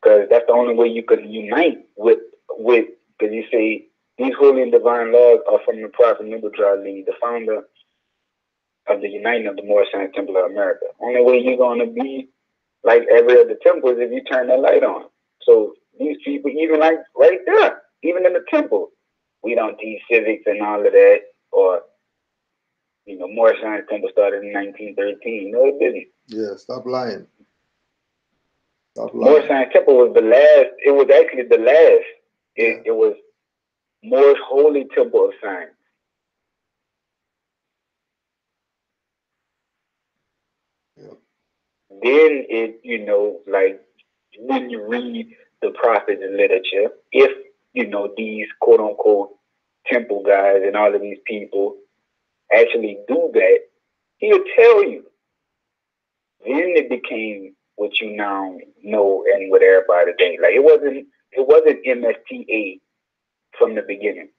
Because that's the only way you can unite with, because you say, these holy and divine laws are from the Prophet Nubujar Ali, the founder of the Uniting of the Moorish Science Temple of America. Only way you're going to be like every other temple is if you turn that light on. So these people, even like right there, even in the temple, we don't teach civics and all of that, or, you know, Moorish Science Temple started in 1913. No, it didn't. Yeah, stop lying. Moorish Science Temple was the last. It was actually the last. It was Moorish Holy Temple of Science. Yeah. Then it, you know, like when you read the prophets literature, if, you know, these quote unquote temple guys and all of these people actually do that, he'll tell you. Then it became what you now know and what everybody thinks. Like it wasn't MSTA from the beginning.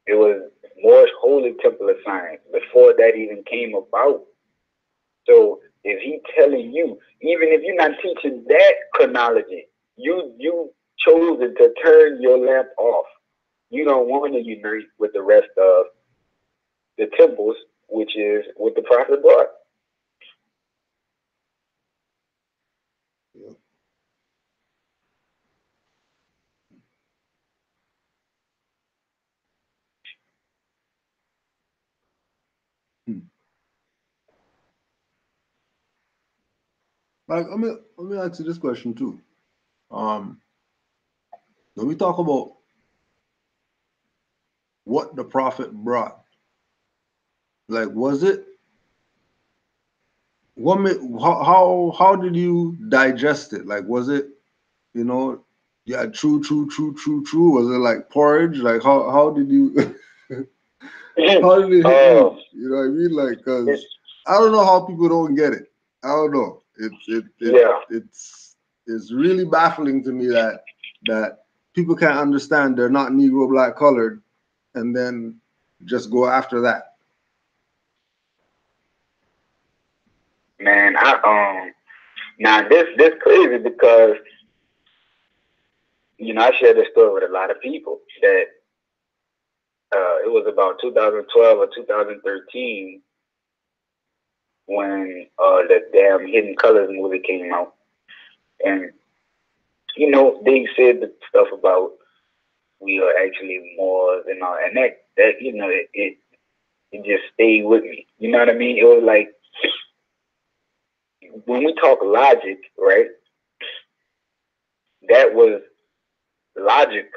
It was Moorish Holy Temple of Science before that even came about. So if he's telling you, even if you're not teaching that chronology, you chosen to turn your lamp off. You don't want to unite with the rest of the temples, which is what the prophet brought. Yeah. Like, let me ask you this question too. When we talk about what the prophet brought, like, was it what? How did you digest it? Like, was it, you know, yeah, true? Was it like porridge? Like, how did you? How did it hit you? You know what I mean? Like, because I don't know how people don't get it. I don't know. It's really baffling to me that people can't understand they're not Negro, black, colored, and then just go after that. Man, now this crazy because, you know, I shared this story with a lot of people that it was about 2012 or 2013 when the damn Hidden Colors movie came out, and you know they said the stuff about we are actually Moors and all, and that you know it just stayed with me. You know what I mean? It was like when we talk logic, right? That was logic,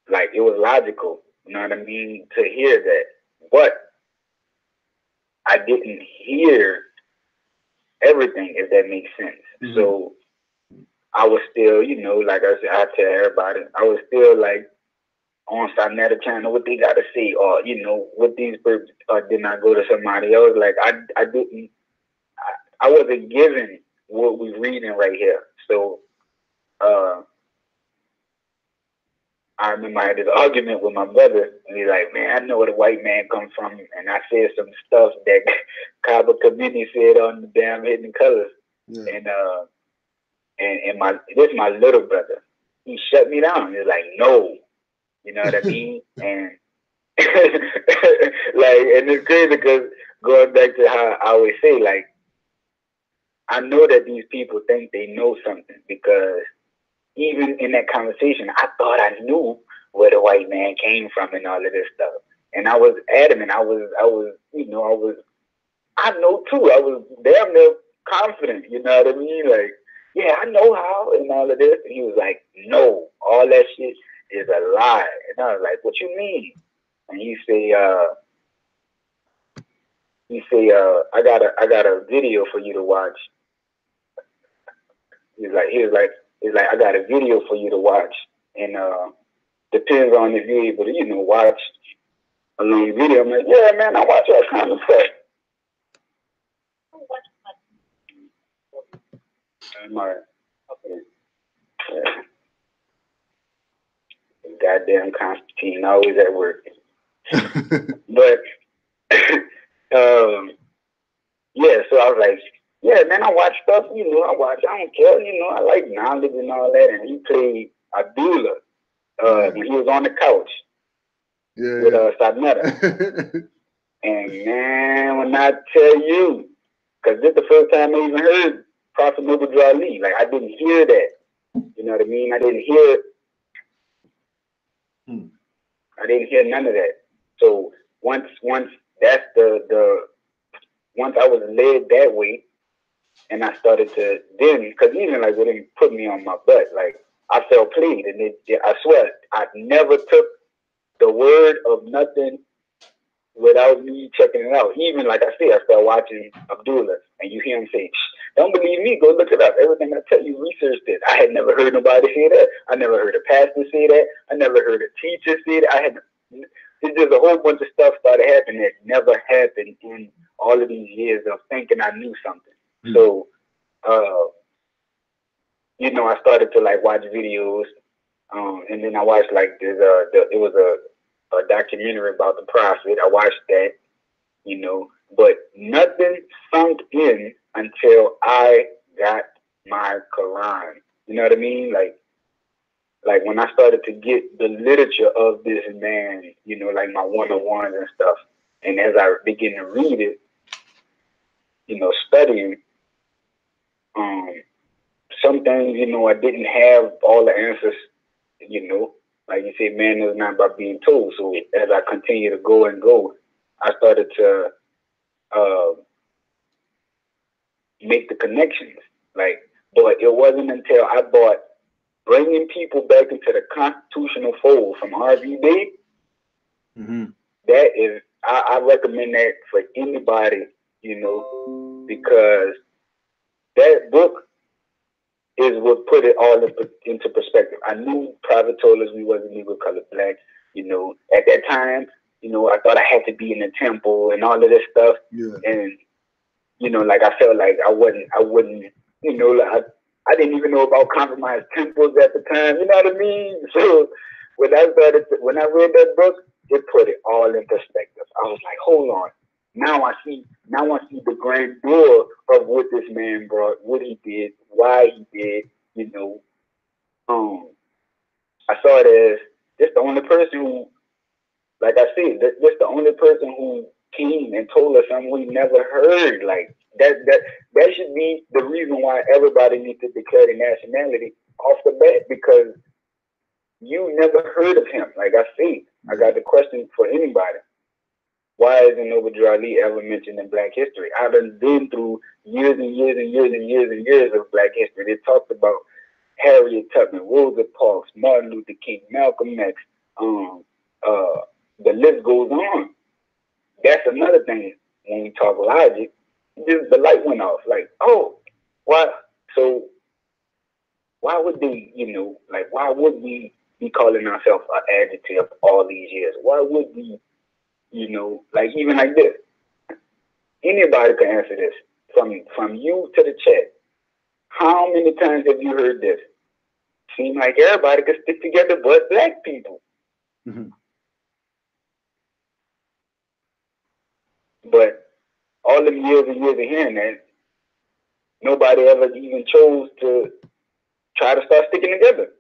like it was logical. You know what I mean? To hear that, but I didn't hear everything, if that makes sense. Mm-hmm. So I was still, you know, like I said, I tell everybody, I was still like on Sonetta channel, what they got to say, or, you know, what these people, or did I go to somebody else? Like I wasn't given what we're reading right here. So I remember I had this argument with my brother, and he's like, man, I know where the white man comes from, and I said some stuff that Kaba Kamini said on the damn Hidden Colors. Yeah. And this is my little brother. He shut me down. He's like, no. You know what I mean? And like, and it's crazy because going back to how I always say, like, I know that these people think they know something, because even in that conversation, I thought I knew where the white man came from and all of this stuff. And I was adamant. I know too. I was damn near confident, you know what I mean? Like, yeah, I know how and all of this. And he was like, no, all that shit is a lie. And I was like, what you mean? And he say, I got a video for you to watch. He's like, I got a video for you to watch. And depends on if you're able to, you know, watch a long video. I'm like, yeah, man, I watch all kind of stuff. Goddamn Constantine, always at work. But yeah, so I was like, yeah, man, I watch stuff, you know, I don't care, you know, I like knowledge and all that. And he played Abdullah when he was on the couch with Sadmeta. And man, when I tell you, because this is the first time I even heard Prophet Noble Ali. Like, I didn't hear that. You know what I mean? I didn't hear I didn't hear none of that. So once that's once I was led that way, and I started to then, because even like when they put me on my butt, like I felt played, and I swear I never took the word of nothing without me checking it out. Even like I said, I started watching Abdullah, and you hear him say, "Don't believe me, go look it up. Everything I tell you, research this." I had never heard nobody say that. I never heard a pastor say that. I never heard a teacher say that. It's just a whole bunch of stuff started happening that never happened in all of these years of thinking I knew something. So, you know, I started to like watch videos, and then I watched like it was a documentary about the prophet. I watched that, you know, but nothing sunk in until I got my Quran. You know what I mean? Like when I started to get the literature of this man, you know, like my one-on-ones and stuff, and as I began to read it, you know, studying, some things, you know, I didn't have all the answers, you know. Like you said, man is not about being told. So as I continue to go and go, I started to make the connections. Like, but it wasn't until I bought Bringing People Back into the Constitutional Fold from R.V. Day. That is, I recommend that for anybody, you know, because that book is what put it all into perspective. I knew Prophet told us we wasn't even colored black, you know. At that time, you know, I thought I had to be in the temple and all of this stuff. Yeah. And, you know, like I felt like I wouldn't, you know, like I didn't even know about compromised temples at the time, you know what I mean? So when I read that book, it put it all in perspective. I was like, hold on. Now I see the grandeur of what this man brought, what he did, why he did, you know. I saw it as just the only person who, like I said, just the only person who came and told us something we never heard. Like that should be the reason why everybody needs to declare their nationality off the bat, because you never heard of him. Like I said, I got the question for anybody. Why isn't Noble Ali ever mentioned in Black history? I've been through years and years and years and years and years of Black history. They talked about Harriet Tubman, Rosa Parks, Martin Luther King, Malcolm X. The list goes on. That's another thing when we talk logic. Just the light went off. Like, oh, why? So why would they, you know, like, why would we be calling ourselves an adjective all these years? Why would we, you know, like even like this? Anybody can answer this. From you to the chat. How many times have you heard this? Seems like everybody could stick together but black people. But all them years and years of hearing that, nobody ever even chose to try to start sticking together.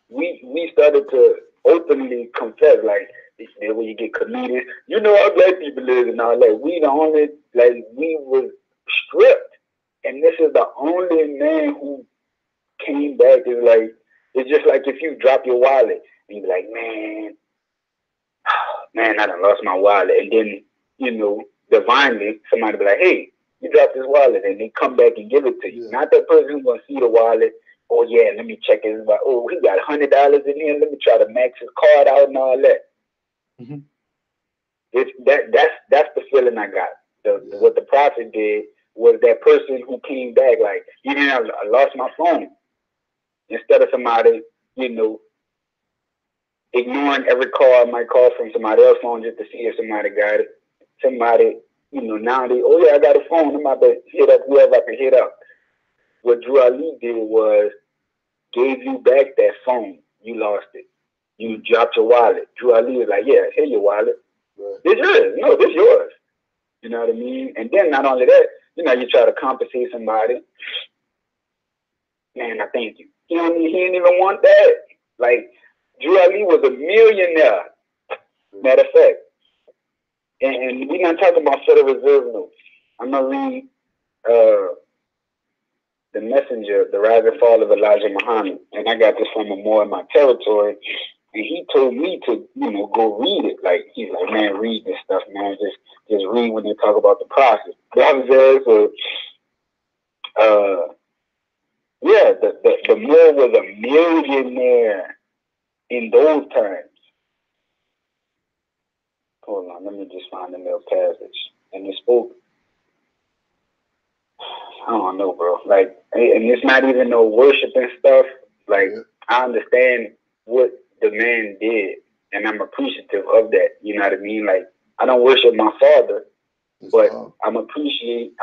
We started to openly confess, like, Then when you get comedians, you know how black people is and all that. We the only, like, we was stripped. And this is the only man who came back. Is like, it's just like if you drop your wallet and you be like, man, I done lost my wallet. And then, you know, divinely, somebody be like, hey, you dropped this wallet. And they come back and give it to you. Yeah. Not that person who's going to see the wallet. Oh, yeah, let me check his wallet. Oh, he got $100 in here. Let me try to max his card out and all that. Mm-hmm. That's the feeling I got. What the prophet did was that person who came back, like, you know, I lost my phone. Instead of somebody, you know, ignoring every call I might call from somebody else's phone just to see if somebody got it. Somebody, you know, now they, oh yeah, I got a phone. I'm about to hit up whoever I can hit up. What Drew Ali did was gave you back that phone. You lost it. You dropped your wallet. Drew Ali was like, yeah, here your wallet. Right. This yours. No, this yours. You know what I mean? And then not only that, you know, you try to compensate somebody. Man, I thank you. He didn't even want that. Like, Drew Ali was a millionaire. Matter of fact. And we're not talking about Federal Reserve notes. I'm going to read The Messenger, The Rise and Fall of Elijah Muhammad. And I got this from a more in my territory. And he told me to, you know, go read it. Like, he's like, man, read this stuff, man. Just read when they talk about the process. That was there. So, yeah, the Moor was a millionaire in those terms. Hold on, let me just find the middle passage. And it spoke, I don't know, bro. Like, and it's not even no worship and stuff. Like, I understand what the man did, and I'm appreciative of that. You know what I mean? Like, I don't worship my father, but I appreciate,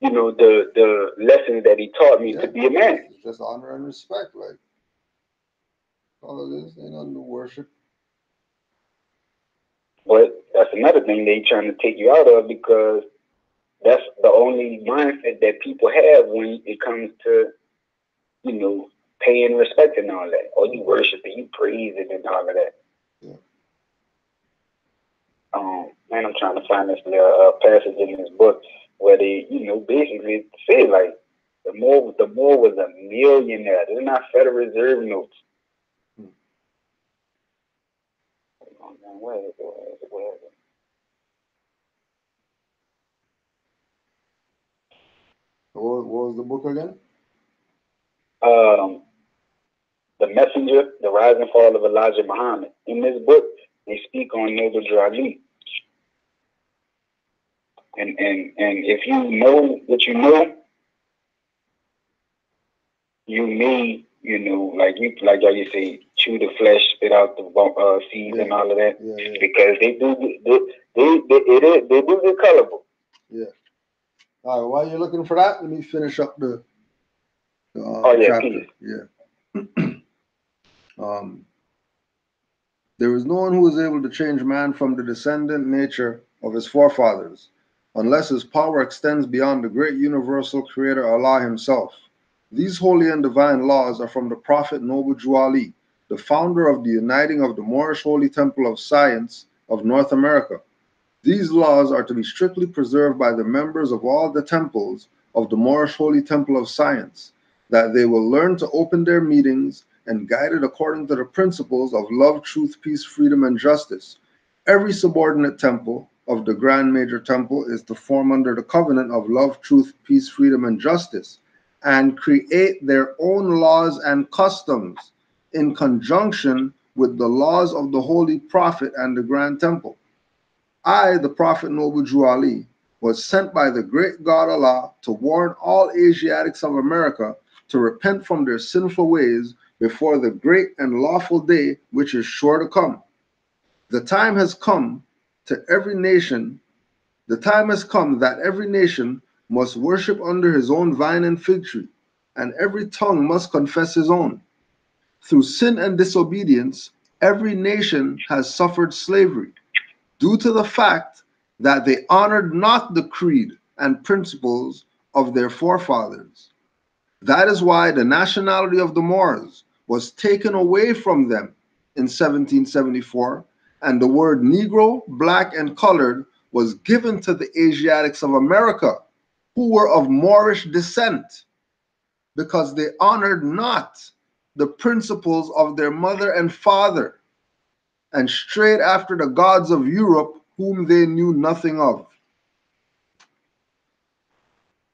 you know, the lessons that he taught me to be a man. It's just honor and respect, like all of this ain't nothing to worship. But that's another thing they trying to take you out of, because that's the only mindset that people have when it comes to, you know, paying respect and all that. Or you worship it, you praise it and all of that. Yeah. Man, I'm trying to find this little passage in this book where they, you know, basically say like the Moor was a millionaire. They're not Federal Reserve notes. Oh, man, where is it? What was the book again? The Messenger, The Rise and Fall of Elijah Muhammad. In this book, they speak on Noble Drew Ali. And if you know what you know, you may, you know, like how you say, chew the flesh, spit out the seeds and all of that, because they do get colorful. Yeah. All right. While you're looking for that, let me finish up the chapter. Please. Yeah. There is no one who is able to change man from the descendant nature of his forefathers, unless his power extends beyond the great universal creator Allah himself. These holy and divine laws are from the Prophet Noble Drew Ali, the founder of the uniting of the Moorish Holy Temple of Science of North America. These laws are to be strictly preserved by the members of all the temples of the Moorish Holy Temple of Science, that they will learn to open their meetings and guide it according to the principles of love, truth, peace, freedom, and justice. Every subordinate temple of the Grand Major Temple is to form under the covenant of love, truth, peace, freedom, and justice, and create their own laws and customs in conjunction with the laws of the Holy Prophet and the Grand Temple. I, the Prophet Noble Drew Ali, was sent by the great God Allah to warn all Asiatics of America to repent from their sinful ways before the great and lawful day which is sure to come. The time has come that every nation must worship under his own vine and fig tree, and every tongue must confess his own. Through sin and disobedience, every nation has suffered slavery, due to the fact that they honored not the creed and principles of their forefathers. That is why the nationality of the Moors was taken away from them in 1774, and the word Negro, black, and colored was given to the Asiatics of America who were of Moorish descent because they honored not the principles of their mother and father and strayed after the gods of Europe whom they knew nothing of.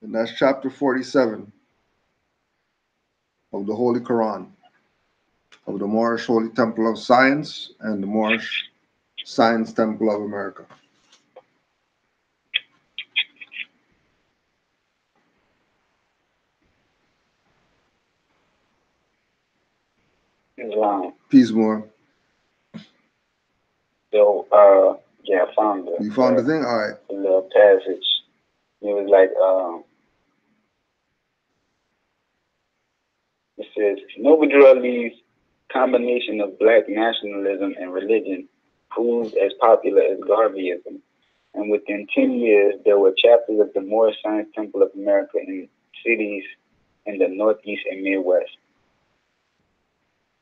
And that's chapter 47 of the Holy Quran, of the Moorish Holy Temple of Science and the Moorish Science Temple of America. Islam. Peace more. So, yeah, I found it. You found the thing? All right. The little passage. It was like, it says, Noble Drew Ali's combination of black nationalism and religion proved as popular as Garveyism. And within 10 years, there were chapters of the Moorish Science Temple of America in cities in the Northeast and Midwest.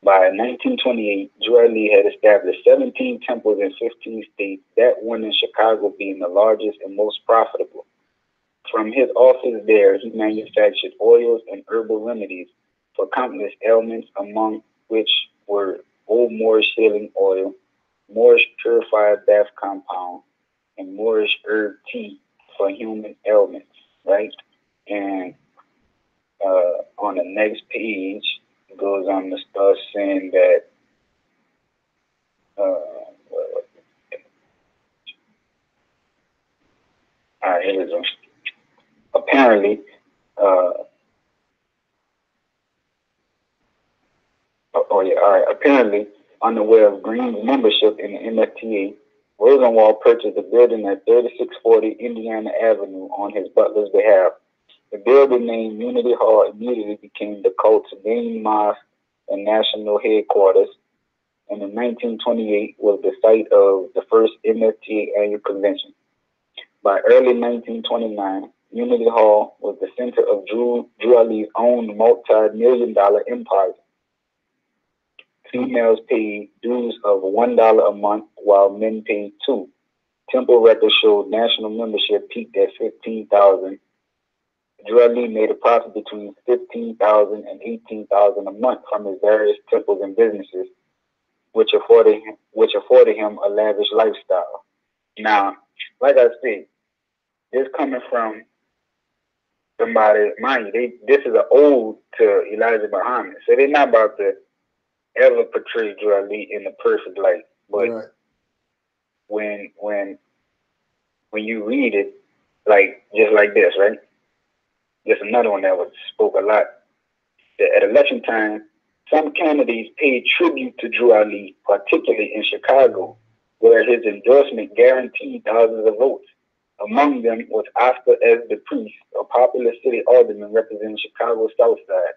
By 1928, Drew Ali had established 17 temples in 15 states, that one in Chicago being the largest and most profitable. From his office there, he manufactured oils and herbal remedies for countless ailments, among which were Old Moorish Healing Oil, Moorish Purified Bath Compound, and Moorish Herb Tea for human ailments, right? And on the next page, it goes on to start saying that all right, here we go. Apparently, apparently, unaware of Green's membership in the MSTA, Rosenwald purchased a building at 3640 Indiana Avenue on his butler's behalf. The building named Unity Hall immediately became the cult's main mosque and national headquarters, and in 1928 was the site of the first MSTA annual convention. By early 1929, Unity Hall was the center of Drew Ali's own multi-million-dollar empire. Females paid dues of $1 a month, while men paid $2. Temple records showed national membership peaked at 15,000. Drew Ali made a profit between $15,000 and $18,000 a month from his various temples and businesses, which afforded him a lavish lifestyle. Now, like I said, this coming from somebody, mind you, this is an ode to Elijah Muhammad, so they're not about to ever portray Drew Ali in the perfect light. But Right. when you read it, like just like this, right? There's another one that was spoke a lot. At election time, some candidates paid tribute to Drew Ali, particularly in Chicago, where his endorsement guaranteed thousands of votes. Among them was Oscar S. DePriest, a popular city alderman representing Chicago's South Side.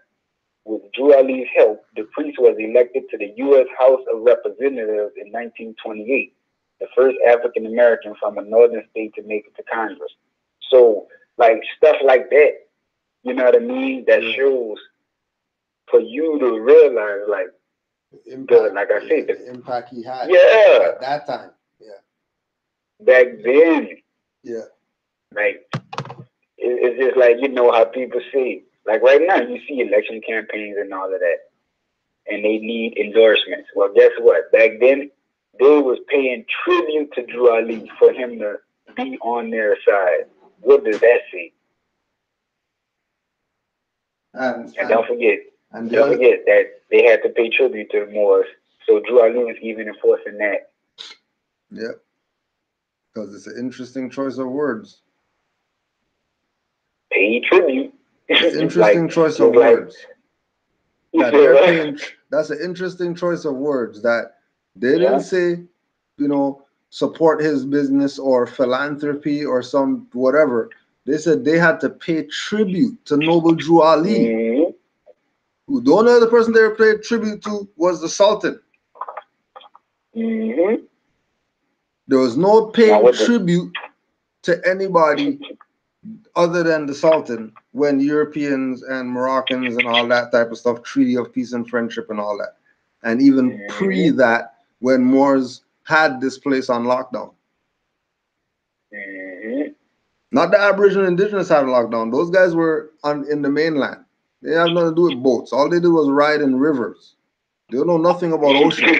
With Drew Ali's help, DePriest was elected to the U.S. House of Representatives in 1928, the first African American from a northern state to make it to Congress. So, like stuff like that, you know what I mean? That shows for you to realize, like, Impact, like I said, the impact he had at that time. Yeah. Back then, Yeah. like, it's just like, you know how people say, like right now, you see election campaigns and all of that, and they need endorsements. Well, guess what? Back then, they was paying tribute to Drew Ali for him to be on their side. What does that say? And don't forget that they had to pay tribute to the Moors. So Drew Ali was even enforcing that. Yep. Because it's an interesting choice of words. Pay tribute. It's an interesting choice of words. That's an interesting choice of words that they didn't say, you know, support his business or philanthropy or some whatever. They said they had to pay tribute to Noble Drew Ali. Mm-hmm. The only other person they paid tribute to was the Sultan. Mm-hmm. There was no paying tribute to anybody other than the Sultan when Europeans and Moroccans and all that type of stuff, Treaty of Peace and Friendship and all that. and even pre that, when Moors had this place on lockdown. Not the Aboriginal Indigenous had lockdown. Those guys were in the mainland. They had nothing to do with boats. All they did was ride in rivers. They don't know nothing about oceans.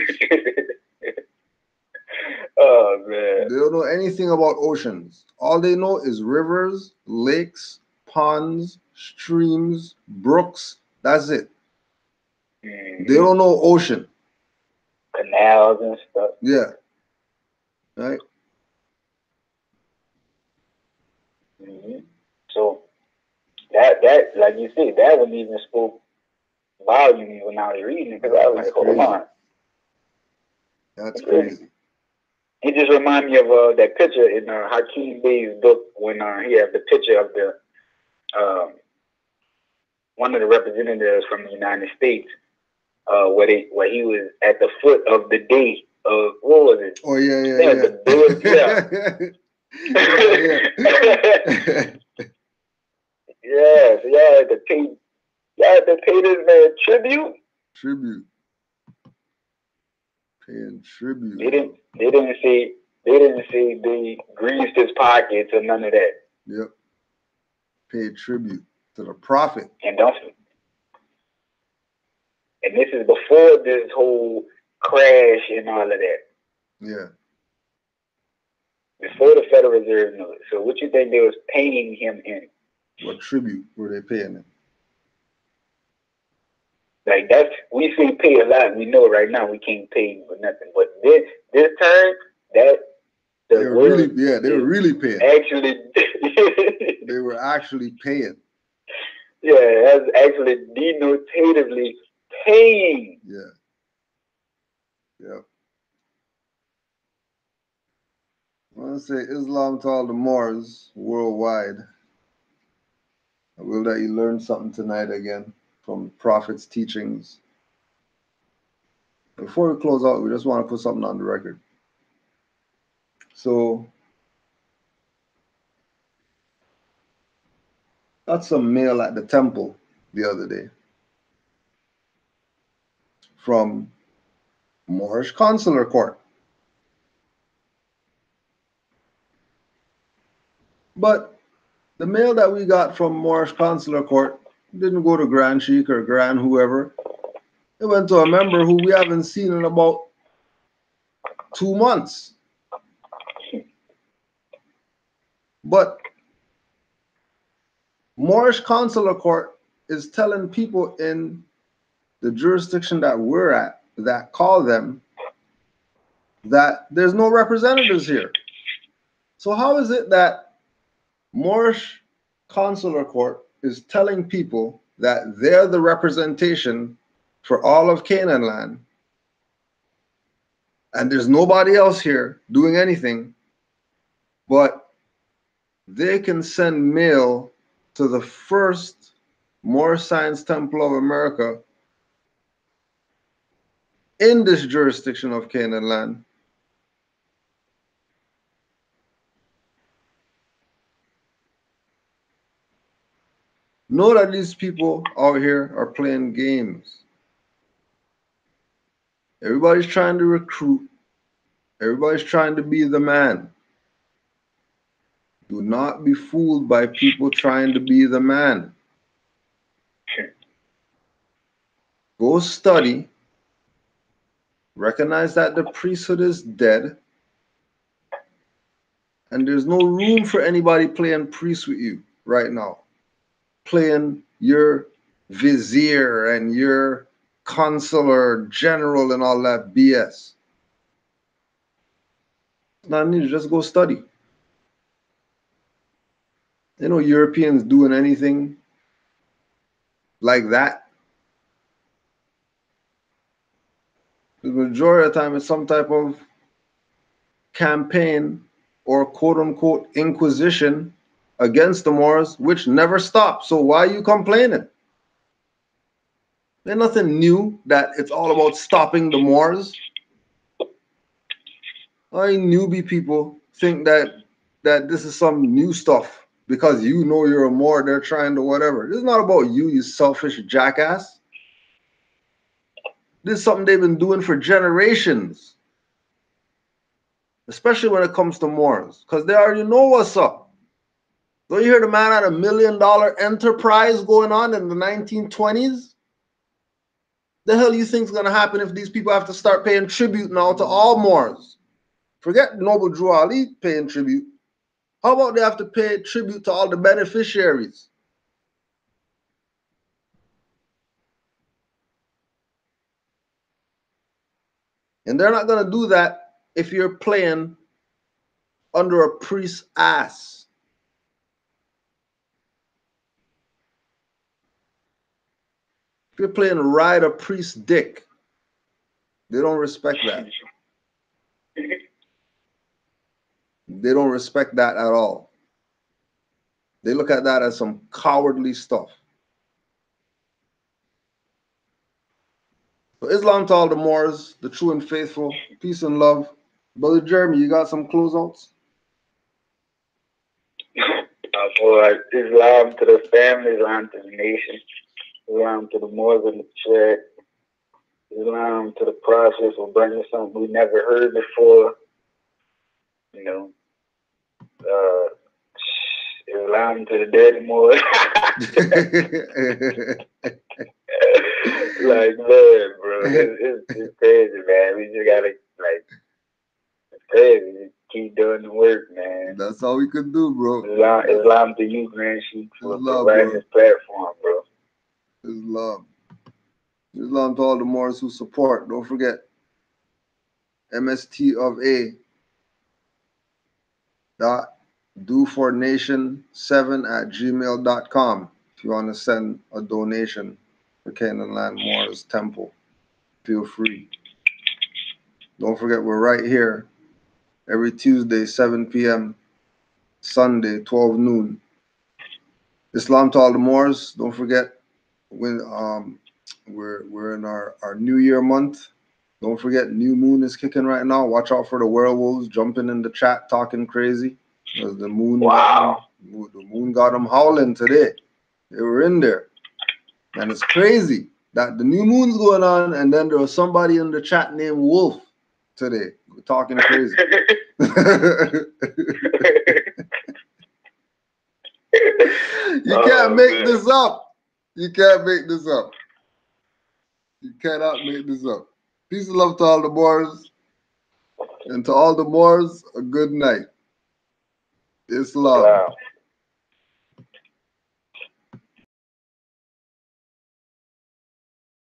Oh man. They don't know anything about oceans. All they know is rivers, lakes, ponds, streams, brooks. That's it. They don't know ocean. Canals and stuff. Yeah. Right? So that like you said, that one even spoke volume when I was reading it, because I was like, hold on. That's crazy. It just reminded me of that picture in Hakeem Bey's book when he had the picture of the one of the representatives from the United States, where he was at the foot of the day of, what was it? Oh yeah. Yes, you had to pay this man tribute. Paying tribute. They didn't say they greased his pockets or none of that. Yep. Paid tribute to the prophet. And this is before this whole crash and all of that. Yeah. Before the Federal Reserve knew it. So what you think they was paying him in? What tribute were they paying him? Like we say pay a lot. We know right now we can't pay for nothing. But this time, they were really paying. Actually, they were actually paying. Yeah, that's actually denotatively paying. Yeah. Yep. I want to say Islam to all the Moors worldwide. I will that you learn something tonight again from the Prophet's teachings. Before we close out, we just want to put something on the record. So, got some mail at the temple the other day from Moorish Consular Court. But the mail that we got from Moorish Consular Court didn't go to Grand Sheik or Grand whoever. It went to a member who we haven't seen in about 2 months. But Moorish Consular Court is telling people in the jurisdiction that we're at, that call them, that there's no representatives here. So how is it that Moorish Consular Court is telling people that they're the representation for all of Canaanland, and there's nobody else here doing anything, but they can send mail to the first Moorish Science Temple of America in this jurisdiction of Canaanland? Know that these people out here are playing games. Everybody's trying to recruit. Everybody's trying to be the man. Do not be fooled by people trying to be the man. Go study. Recognize that the priesthood is dead. And there's no room for anybody playing priest with you right now. Playing your vizier and your consular general and all that BS. Not need to just go study. You know, Europeans doing anything like that. The majority of the time it's some type of campaign or quote unquote inquisition against the Moors, which never stopped. So why are you complaining? There's nothing new that it's all about stopping the Moors. Why newbie people think that this is some new stuff because you know you're a Moor, they're trying to whatever. This is not about you, you selfish jackass. This is something they've been doing for generations, especially when it comes to Moors, because they already know what's up. Don't you hear the man had $1 million enterprise going on in the 1920s? The hell you think is going to happen if these people have to start paying tribute now to all Moors? Forget Noble Drew Ali paying tribute. How about they have to pay tribute to all the beneficiaries? And they're not going to do that if you're playing under a priest's ass. If you're playing ride a priest's dick, they don't respect that. They don't respect that at all. They look at that as some cowardly stuff. So Islam to all the Moors, the true and faithful, peace and love. Brother Jeremy, you got some closeouts? For Islam to the family, Islam to the nation, Islam to the Moors in the chat, Islam to the process of bringing something we never heard before. You know, Islam to the dirty Moors. Like, man, bro, it's crazy, man. We just gotta, like, it's crazy. Just keep doing the work, man. That's all we could do, bro. Islam to you, man. For providing this platform, bro. Islam. Islam to all the Moors who support. Don't forget, MSTA .dofornation7@gmail.com if you want to send a donation for Canaanland Moors Temple. Feel free. Don't forget, we're right here every Tuesday, 7 p.m., Sunday, 12 noon. Islam to all the Moors. Don't forget, when we're in our New Year month. Don't forget, new moon is kicking right now. Watch out for the werewolves jumping in the chat, talking crazy. Because the moon, the moon got them howling today. They were in there, and it's crazy that the new moon's going on, and then there was somebody in the chat named Wolf today talking crazy. You can't make this up. You can't make this up. You cannot make this up. Peace and love to all the Moors. And to all the Moors, a good night. Islam. Wow.